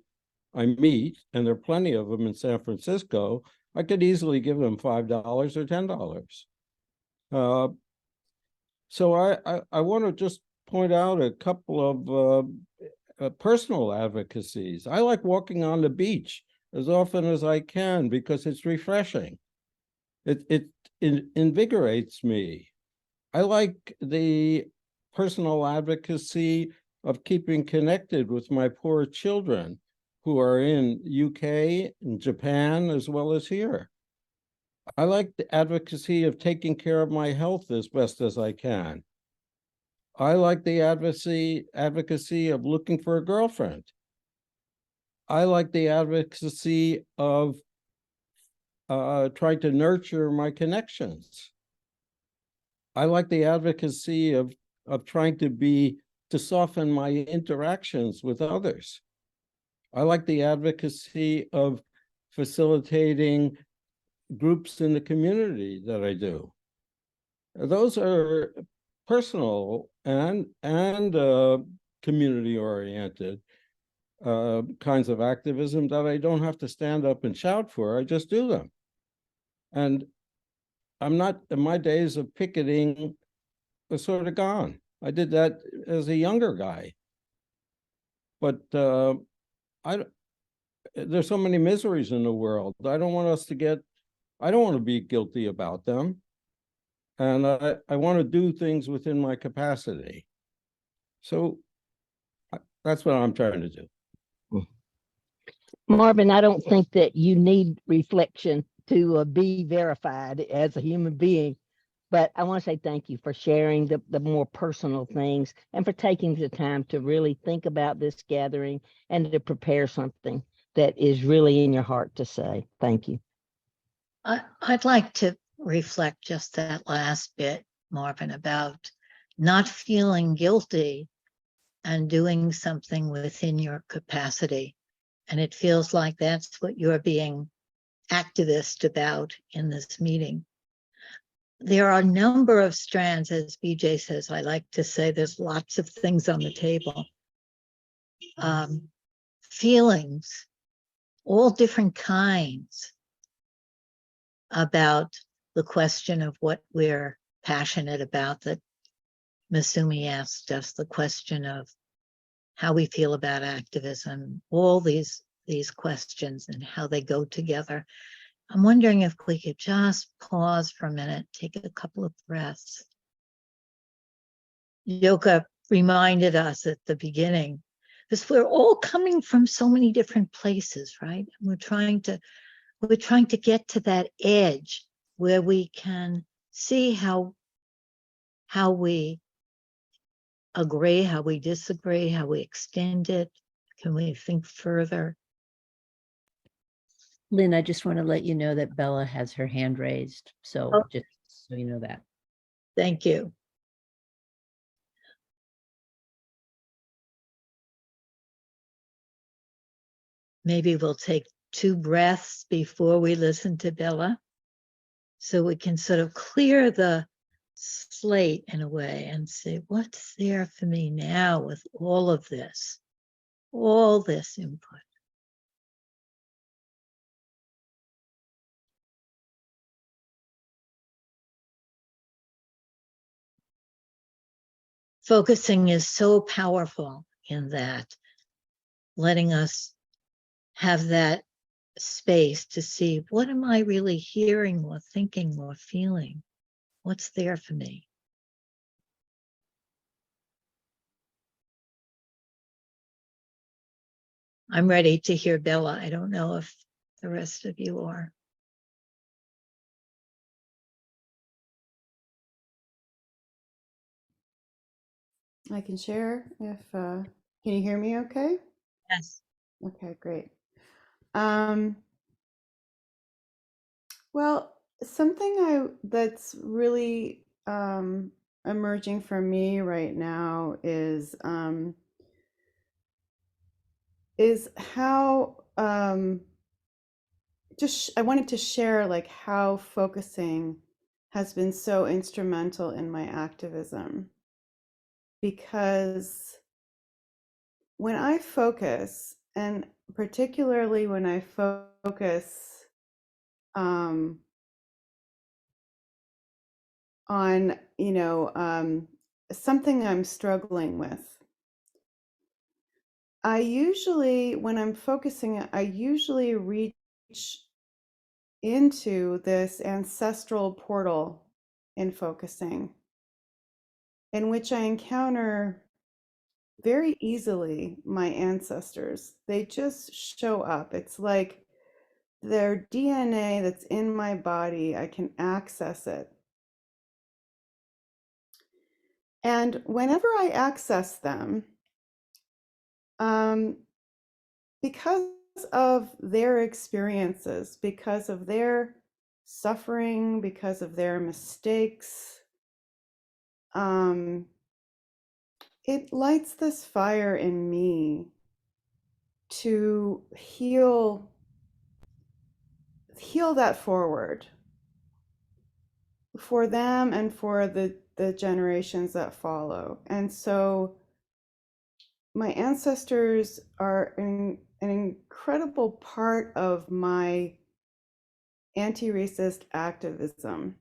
S10: I meet, and there are plenty of them in San Francisco, I could easily give them $5 or $10. So I want to just point out a couple of personal advocacies. I like walking on the beach as often as I can because it's refreshing. It invigorates me. I like the personal advocacy of keeping connected with my poor children who are in UK and Japan as well as here. I like the advocacy of taking care of my health as best as I can. I like the advocacy of looking for a girlfriend. I like the advocacy of trying to nurture my connections. I like the advocacy of trying to soften my interactions with others. I like the advocacy of facilitating groups in the community that I do. Those are personal and community-oriented kinds of activism that I don't have to stand up and shout for. I just do them. And I'm not, in my days of picketing are sort of gone. I did that as a younger guy. But there's so many miseries in the world. I don't want to be guilty about them. And I want to do things within my capacity. So that's what I'm trying to do.
S9: Marvin, I don't think that you need reflection to be verified as a human being. But I want to say thank you for sharing the more personal things and for taking the time to really think about this gathering and to prepare something that is really in your heart to say. Thank you.
S1: I'd like to reflect just that last bit, Marvin, about not feeling guilty and doing something within your capacity. And it feels like that's what you're being activist about in this meeting. There are a number of strands, as BJ says. I like to say there's lots of things on the table. Feelings, all different kinds, about the question of what we're passionate about, that Masumi asked us, the question of how we feel about activism, all these questions and how they go together. I'm wondering if we could just pause for a minute, take a couple of breaths. Yoka reminded us at the beginning, because we're all coming from so many different places, right? We're trying to get to that edge where we can see how we agree, how we disagree, how we extend it. Can we think further?
S12: Lynn, I just want to let you know that Bella has her hand raised. So just so you know that.
S1: Thank you. Maybe we'll take 2 breaths before we listen to Bella, so we can sort of clear the slate in a way and say, what's there for me now with all of this, all this input? Focusing is so powerful in that, letting us have that space to see, what am I really hearing or thinking or feeling? What's there for me? I'm ready to hear Bella. I don't know if the rest of you are.
S20: I can share if, can you hear me okay?
S1: Yes.
S20: Okay, great. Well, something that's really emerging for me right now is how I wanted to share like how focusing has been so instrumental in my activism, because when I focus, and particularly when I focus on, something I'm struggling with, when I'm focusing, I usually reach into this ancestral portal in focusing, in which I encounter very easily my ancestors. They just show up. It's like their DNA that's in my body, I can access it. And whenever I access them, because of their experiences, because of their suffering, because of their mistakes, it lights this fire in me to heal that forward for them and for the generations that follow. And so my ancestors are an incredible part of my anti-racist activism.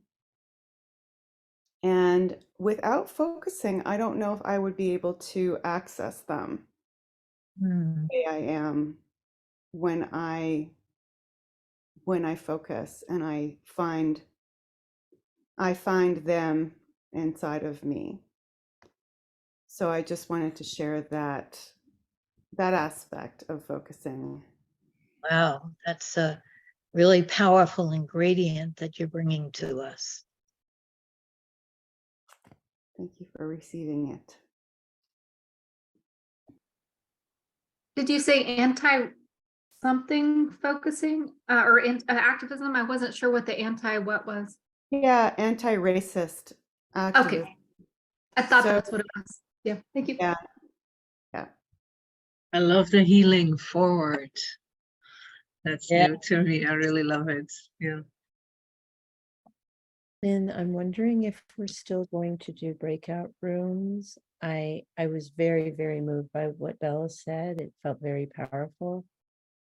S20: And without focusing, I don't know if I would be able to access them the way I am when I focus and I find them inside of me. So I just wanted to share that aspect of focusing.
S1: Wow, that's really powerful ingredient that you're bringing to us.
S20: Thank you for receiving it.
S13: Did you say anti something focusing or activism? I wasn't sure what the anti what was.
S20: Yeah, anti-racist activism.
S13: Okay. I thought
S20: So-
S13: that's what it was. Yeah, thank you.
S20: Yeah.
S4: I love the healing forward. That's
S1: Yeah.
S4: new to me. I really love it. Yeah.
S12: Lynn, I'm wondering if we're still going to do breakout rooms. I was very, very moved by what Bella said. It felt very powerful.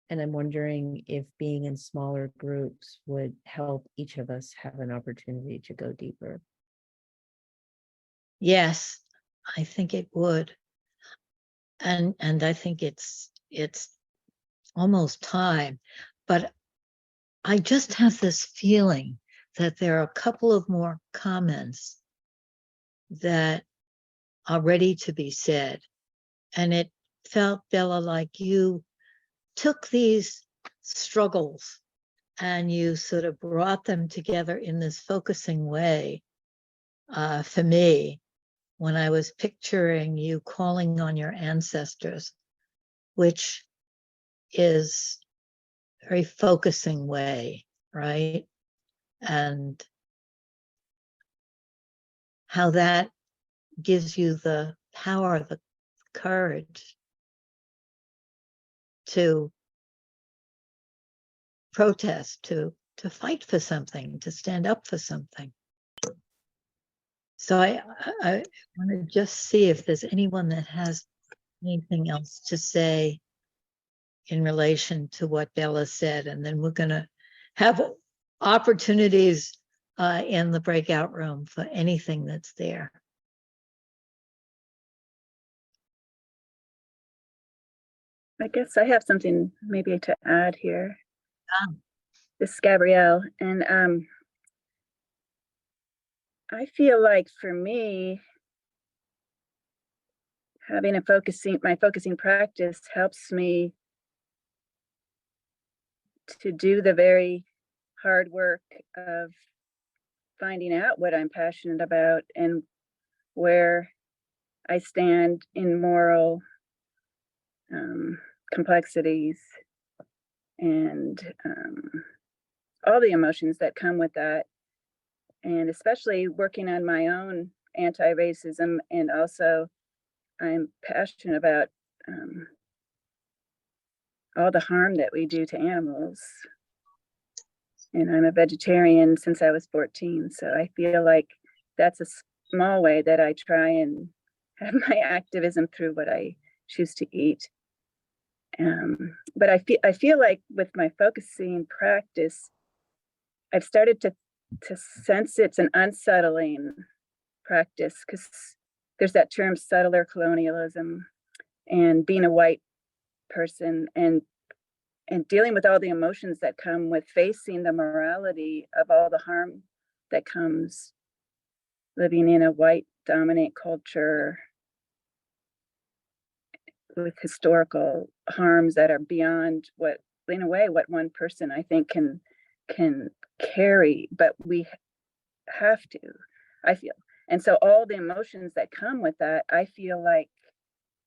S12: And I'm wondering if being in smaller groups would help each of us have an opportunity to go deeper.
S1: Yes, I think it would. And I think it's almost time. But I just have this feeling that there are a couple of more comments that are ready to be said. And it felt, Bella, like you took these struggles and you sort of brought them together in this focusing way. For me, when I was picturing you calling on your ancestors, which is a very focusing way, right? And how that gives you the power, the courage to protest, to fight for something, to stand up for something. So I want to just see if there's anyone that has anything else to say in relation to what Bella said, and then we're going to have opportunities in the breakout room for anything that's there.
S11: I guess I have something maybe to add here.
S1: Ah.
S11: This is Gabrielle, and I feel like for me, having my focusing practice helps me to do the very hard work of finding out what I'm passionate about and where I stand in moral complexities and all the emotions that come with that. And especially working on my own anti-racism, and also I'm passionate about all the harm that we do to animals. And I'm a vegetarian since I was 14, so I feel like that's a small way that I try and have my activism through what I choose to eat. But I feel like with my focusing practice, I've started to sense it's an unsettling practice, because there's that term subtler colonialism, and being a white person and dealing with all the emotions that come with facing the morality of all the harm that comes living in a white dominant culture with historical harms that are beyond what, in a way, what one person I think can carry, but we have to, I feel. And so all the emotions that come with that, I feel like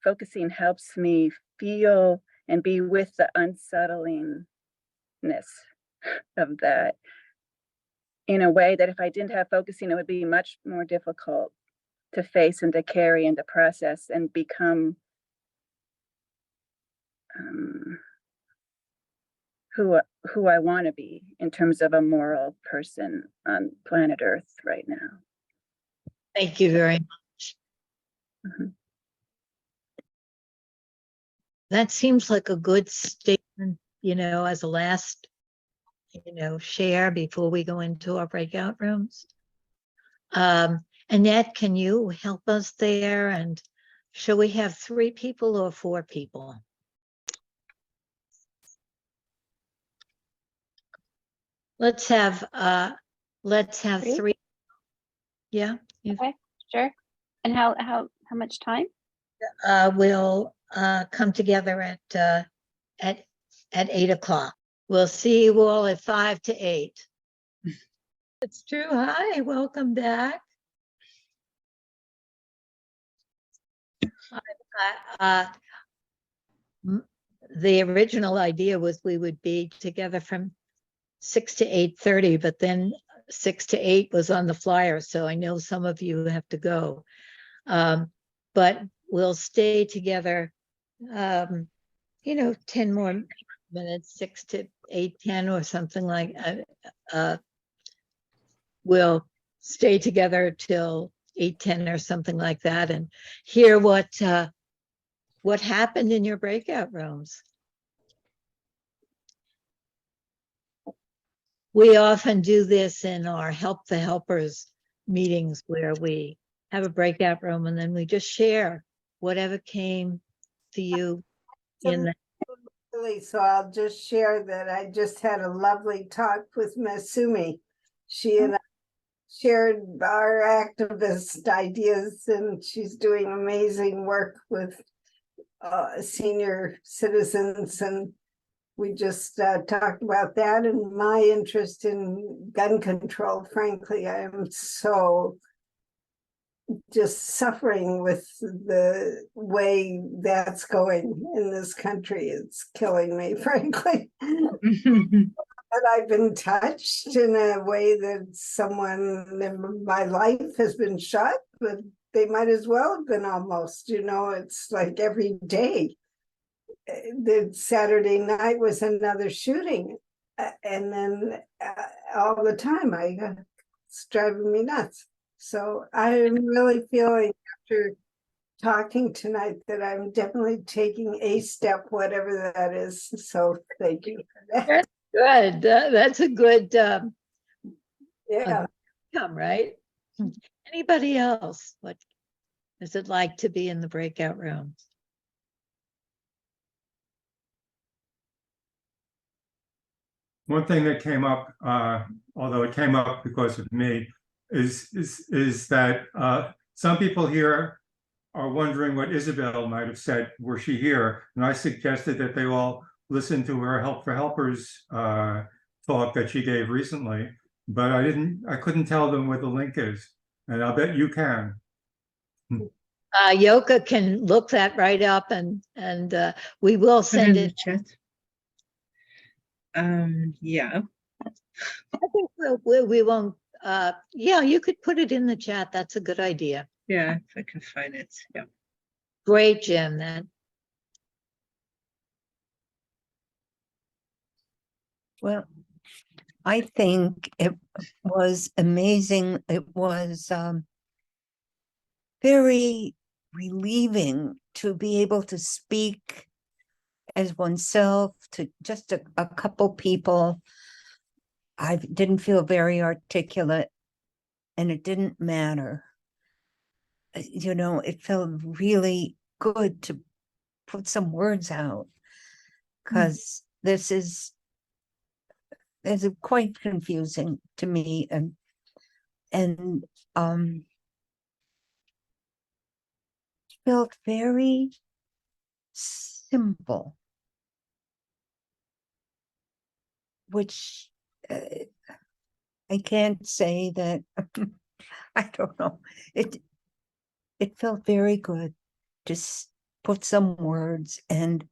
S11: focusing helps me feel and be with the unsettlingness of that in a way that if I didn't have focusing, it would be much more difficult to face and to carry and to process and become who I want to be in terms of a moral person on planet Earth right now.
S1: Thank you very much.
S11: Mm-hmm.
S1: That seems like a good statement, as a last, share before we go into our breakout rooms. Annette, can you help us there? And shall we have 3 people or 4 people? Let's have 3. Yeah.
S16: Okay, sure. And how much time?
S1: We'll come together at 8 o'clock. We'll see you all at 5 to 8. It's true. Hi, welcome back. Uh, the original idea was we would be together from 6 to 8:30, but then 6 to 8 was on the flyer, so I know some of you have to go. But we'll stay together, 10 more minutes, 6 to 8:10 or something like. We'll stay together till 8:10 or something like that, and hear what happened in your breakout rooms. We often do this in our Help the Helpers meetings, where we have a breakout room and then we just share whatever came to you in the.
S8: So I'll just share that I just had a lovely talk with Masumi. She and I shared our activist ideas, and she's doing amazing work with senior citizens, and we just talked about that and my interest in gun control. Frankly, I am so just suffering with the way that's going in this country. It's killing me, frankly. But I've been touched in a way that someone in my life has been shot, but they might as well have been almost, it's like every day. The Saturday night was another shooting. And then all the time, it's driving me nuts. So I'm really feeling, after talking tonight, that I'm definitely taking a step, whatever that is. So thank you for that.
S1: That's good. That's a good
S8: Yeah.
S1: outcome, right? Anybody else? What is it like to be in the breakout rooms?
S6: One thing that came up, although it came up because of me, is that some people here are wondering what Isabel might have said were she here. And I suggested that they all listen to her Help for Helpers talk that she gave recently, but I couldn't tell them where the link is. And I'll bet you can.
S1: Yoka can look that right up, and we will send it.
S4: Chat. Yeah.
S1: I think we won't. Yeah, you could put it in the chat. That's a good idea.
S4: Yeah, if I can find it. Yeah.
S1: Great, Jim. Then.
S7: Well, I think it was amazing. It was very relieving to be able to speak as oneself to just a couple people. I didn't feel very articulate, and it didn't matter. It felt really good to put some words out, because this is quite confusing to me, and felt very simple, which I can't say that. I don't know. It felt very good to put some words, and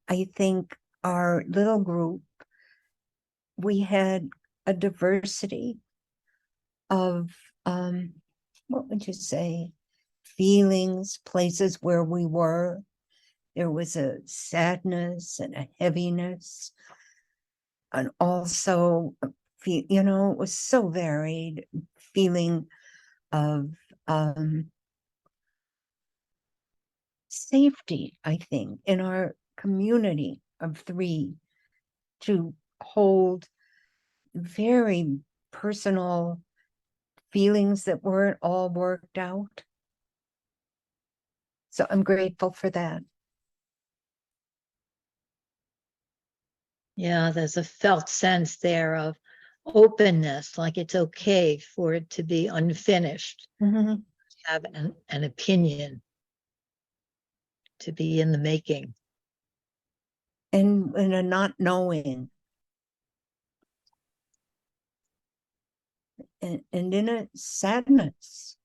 S7: I think our little group, we had a diversity of what would you say, feelings, places where we were. There was a sadness and a heaviness, and also it was so varied, feeling of safety, I think, in our community of 3, to hold very personal feelings that weren't all worked out. So I'm grateful for that.
S1: Yeah, there's a felt sense there of openness, like it's okay for it to be unfinished, have an opinion, to be in the making.
S7: And a not knowing, and in a sadness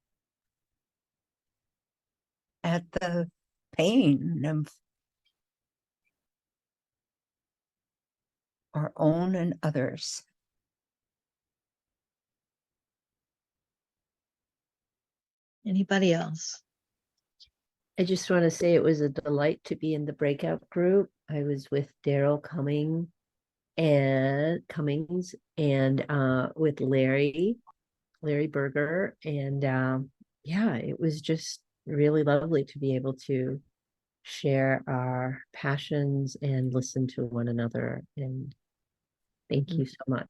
S7: at the pain of our own and others.
S1: Anybody else?
S12: I just want to say it was a delight to be in the breakout group. I was with Daryl Cummings and with Larry Berger. And yeah, it was just really lovely to be able to share our passions and listen to one another. And thank you so much.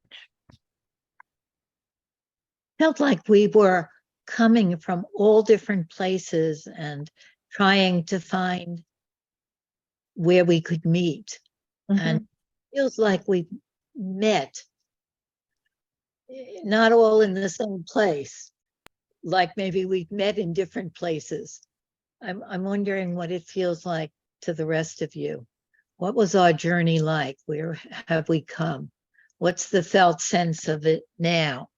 S1: Felt like we were coming from all different places and trying to find where we could meet. And it feels like we met, not all in the same place, like maybe we've met in different places. I'm wondering what it feels like to the rest of you. What was our journey like? Where have we come? What's the felt sense of it now?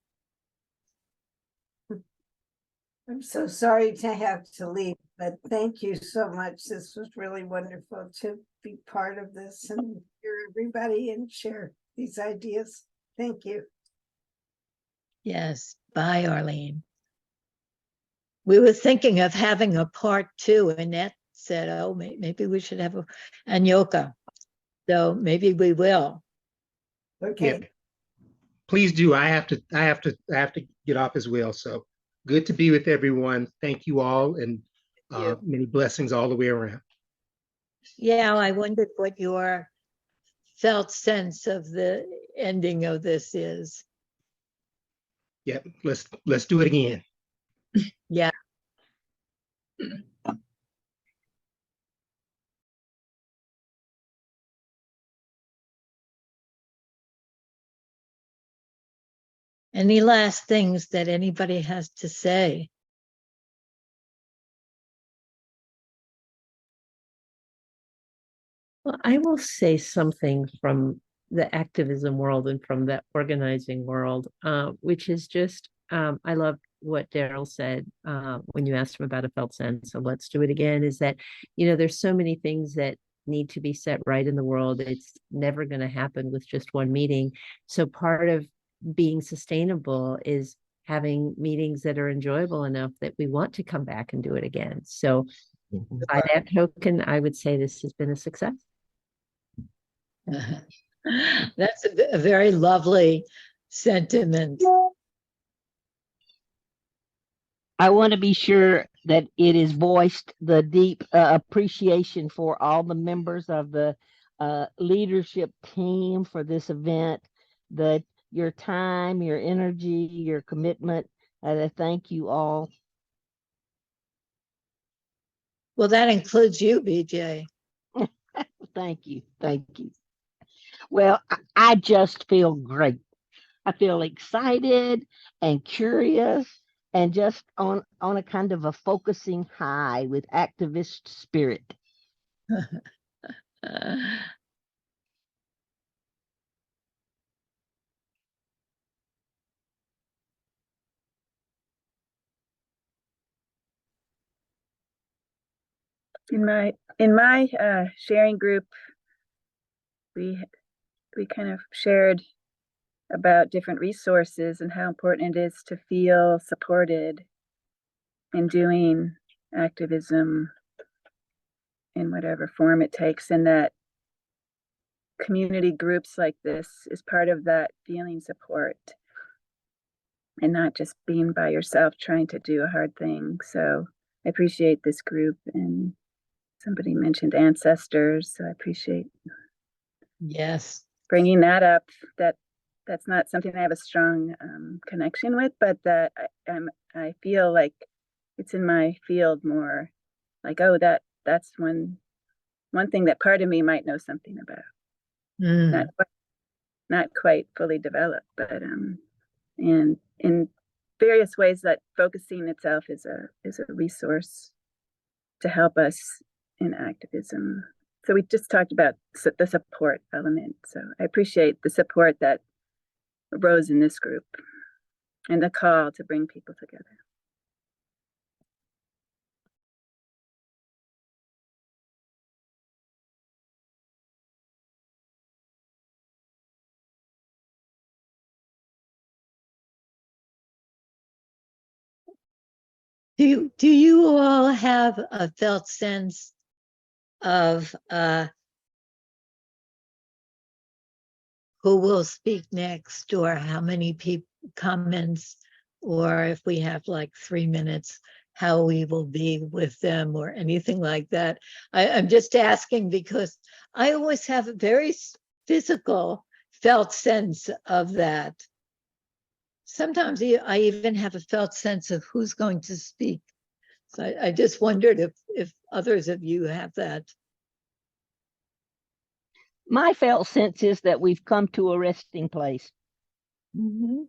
S8: I'm so sorry to have to leave, but thank you so much. This was really wonderful to be part of this and hear everybody and share these ideas. Thank you.
S1: Yes, bye, Arlene. We were thinking of having a part 2, and Annette said, oh, maybe we should have and Yoka. So maybe we will.
S8: Okay.
S14: Yeah. Please do. I have to get off as well. So good to be with everyone. Thank you all, and many blessings all the way around.
S1: Yeah, I wondered what your felt sense of the ending of this is.
S14: Yep, let's do it again.
S1: Yeah. Any last things that anybody has to say?
S12: Well, I will say something from the activism world and from the organizing world, which is just, I love what Daryl said when you asked him about a felt sense of let's do it again, is that, there's so many things that need to be set right in the world. It's never going to happen with just one meeting. So part of being sustainable is having meetings that are enjoyable enough that we want to come back and do it again. So by that token, I would say this has been a success.
S1: That's a very lovely sentiment.
S9: I want to be sure that it is voiced the deep appreciation for all the members of the leadership team for this event, that your time, your energy, your commitment. Thank you all.
S1: Well, that includes you, BJ.
S9: Thank you. Thank you. Well, I just feel great. I feel excited and curious and just on a kind of a focusing high with activist spirit.
S11: In my sharing group, we kind of shared about different resources and how important it is to feel supported in doing activism in whatever form it takes, and that community groups like this is part of that feeling support and not just being by yourself trying to do a hard thing. So I appreciate this group, and somebody mentioned ancestors, so I appreciate bringing that up. That's not something I have a strong connection with, but that I feel like it's in my field more, like, oh, that's one thing that part of me might know something about. Not quite fully developed, but and in various ways that focusing itself is a resource to help us in activism. So we just talked about the support element. So I appreciate the support that arose in this group. and the call to bring people together.
S1: Do you all have a felt sense of who will speak next, or how many people comments, or if we have like 3 minutes, how we will be with them or anything like that? I'm just asking because I always have a very physical felt sense of that. Sometimes I even have a felt sense of who's going to speak. So I just wondered if others of you have that.
S9: My felt sense is that we've come to a resting place.
S1: Mm-hmm.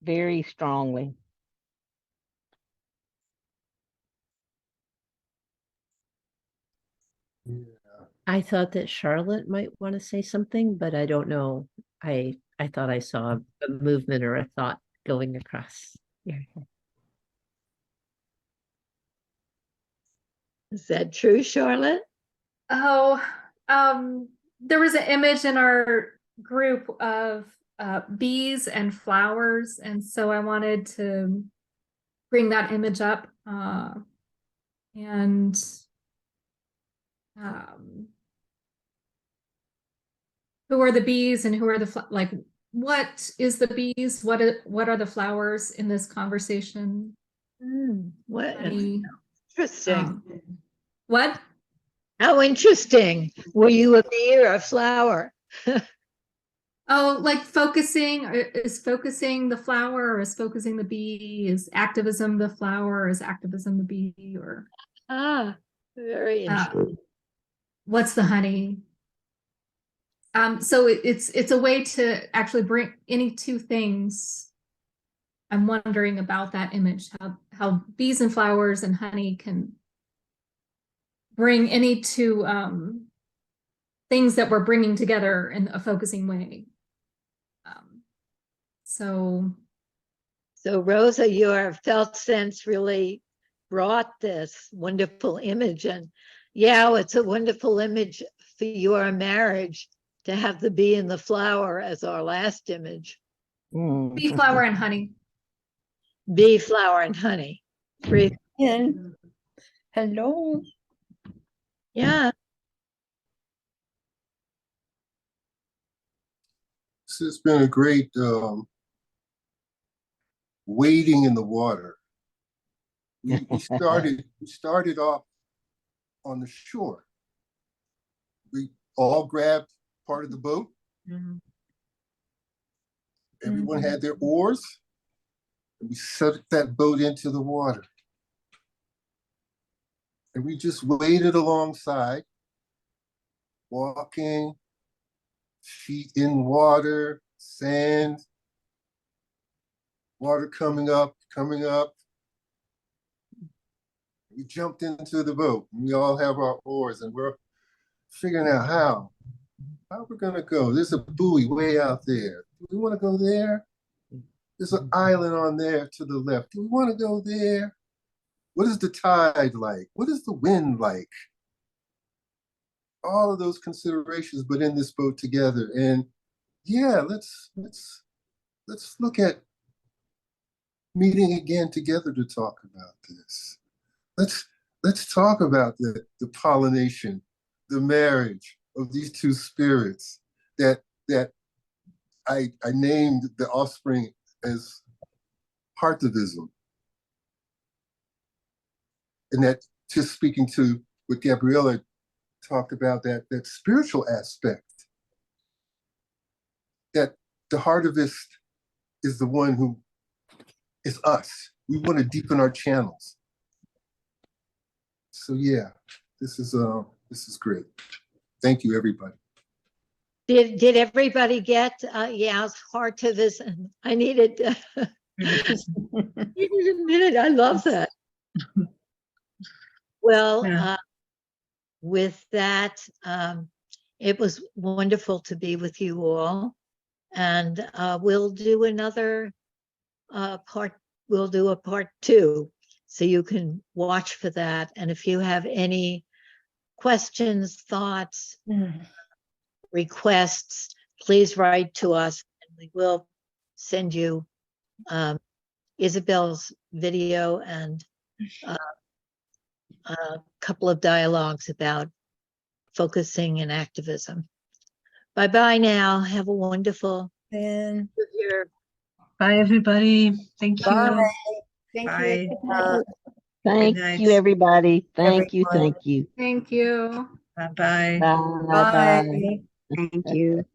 S9: Very strongly.
S12: I thought that Charlotte might want to say something, but I don't know. I thought I saw a movement or a thought going across your head.
S1: Is that true, Charlotte?
S13: Oh, there was an image in our group of bees and flowers, and so I wanted to bring that image up. And who are the bees and who are the like? What is the bees? What are the flowers in this conversation?
S1: What
S13: Honey.
S1: interesting.
S13: What?
S1: How interesting. Were you a bee or a flower?
S13: Oh, like focusing, is focusing the flower, or is focusing the bee? Is activism the flower, or is activism the bee? Or
S1: very interesting.
S13: What's the honey? So it's a way to actually bring any two things. I'm wondering about that image, how bees and flowers and honey can bring any two things that we're bringing together in a focusing way. So
S1: Rosa, your felt sense really brought this wonderful image, and yeah, it's a wonderful image for your marriage to have the bee and the flower as our last image.
S13: Bee, flower, and honey.
S1: Bee, flower, and honey.
S7: Hello.
S1: Yeah.
S18: This has been a great wading in the water. We started off on the shore. We all grabbed part of the boat.
S1: Mm-hmm.
S18: Everyone had their oars, and we set that boat into the water. And we just waded alongside, walking, feet in water, sand, water coming up. We jumped into the boat. We all have our oars, and we're figuring out how we're gonna go. There's a buoy way out there. Do we want to go there? There's an island on there to the left. Do we want to go there? What is the tide like? What is the wind like? All of those considerations, but in this boat together. And yeah, let's look at meeting again together to talk about this. Let's talk about the pollination, the marriage of these two spirits that I named the offspring as Heartivism. And that, just speaking to what Gabriella talked about, that spiritual aspect, that the Heartivist is the one who is us. We want to deepen our channels. So yeah, this is great. Thank you, everybody.
S1: Did everybody get Yao's Heartivism? I needed a minute. I love that. Well, with that, it was wonderful to be with you all, and we'll do another we'll do a part 2. So you can watch for that. And if you have any questions, thoughts, requests, please write to us and we will send you Isabel's video and a couple of dialogues about focusing and activism. Bye-bye now. Have a wonderful
S7: And
S1: year.
S4: Bye, everybody. Thank you.
S7: Bye.
S8: Thank
S4: Bye.
S8: you.
S9: Thank
S4: night.
S9: you, everybody. Thank you,
S7: Everyone.
S9: thank you.
S13: Thank you.
S4: Bye-bye.
S9: Bye,
S7: Bye.
S9: bye.
S15: Thank you.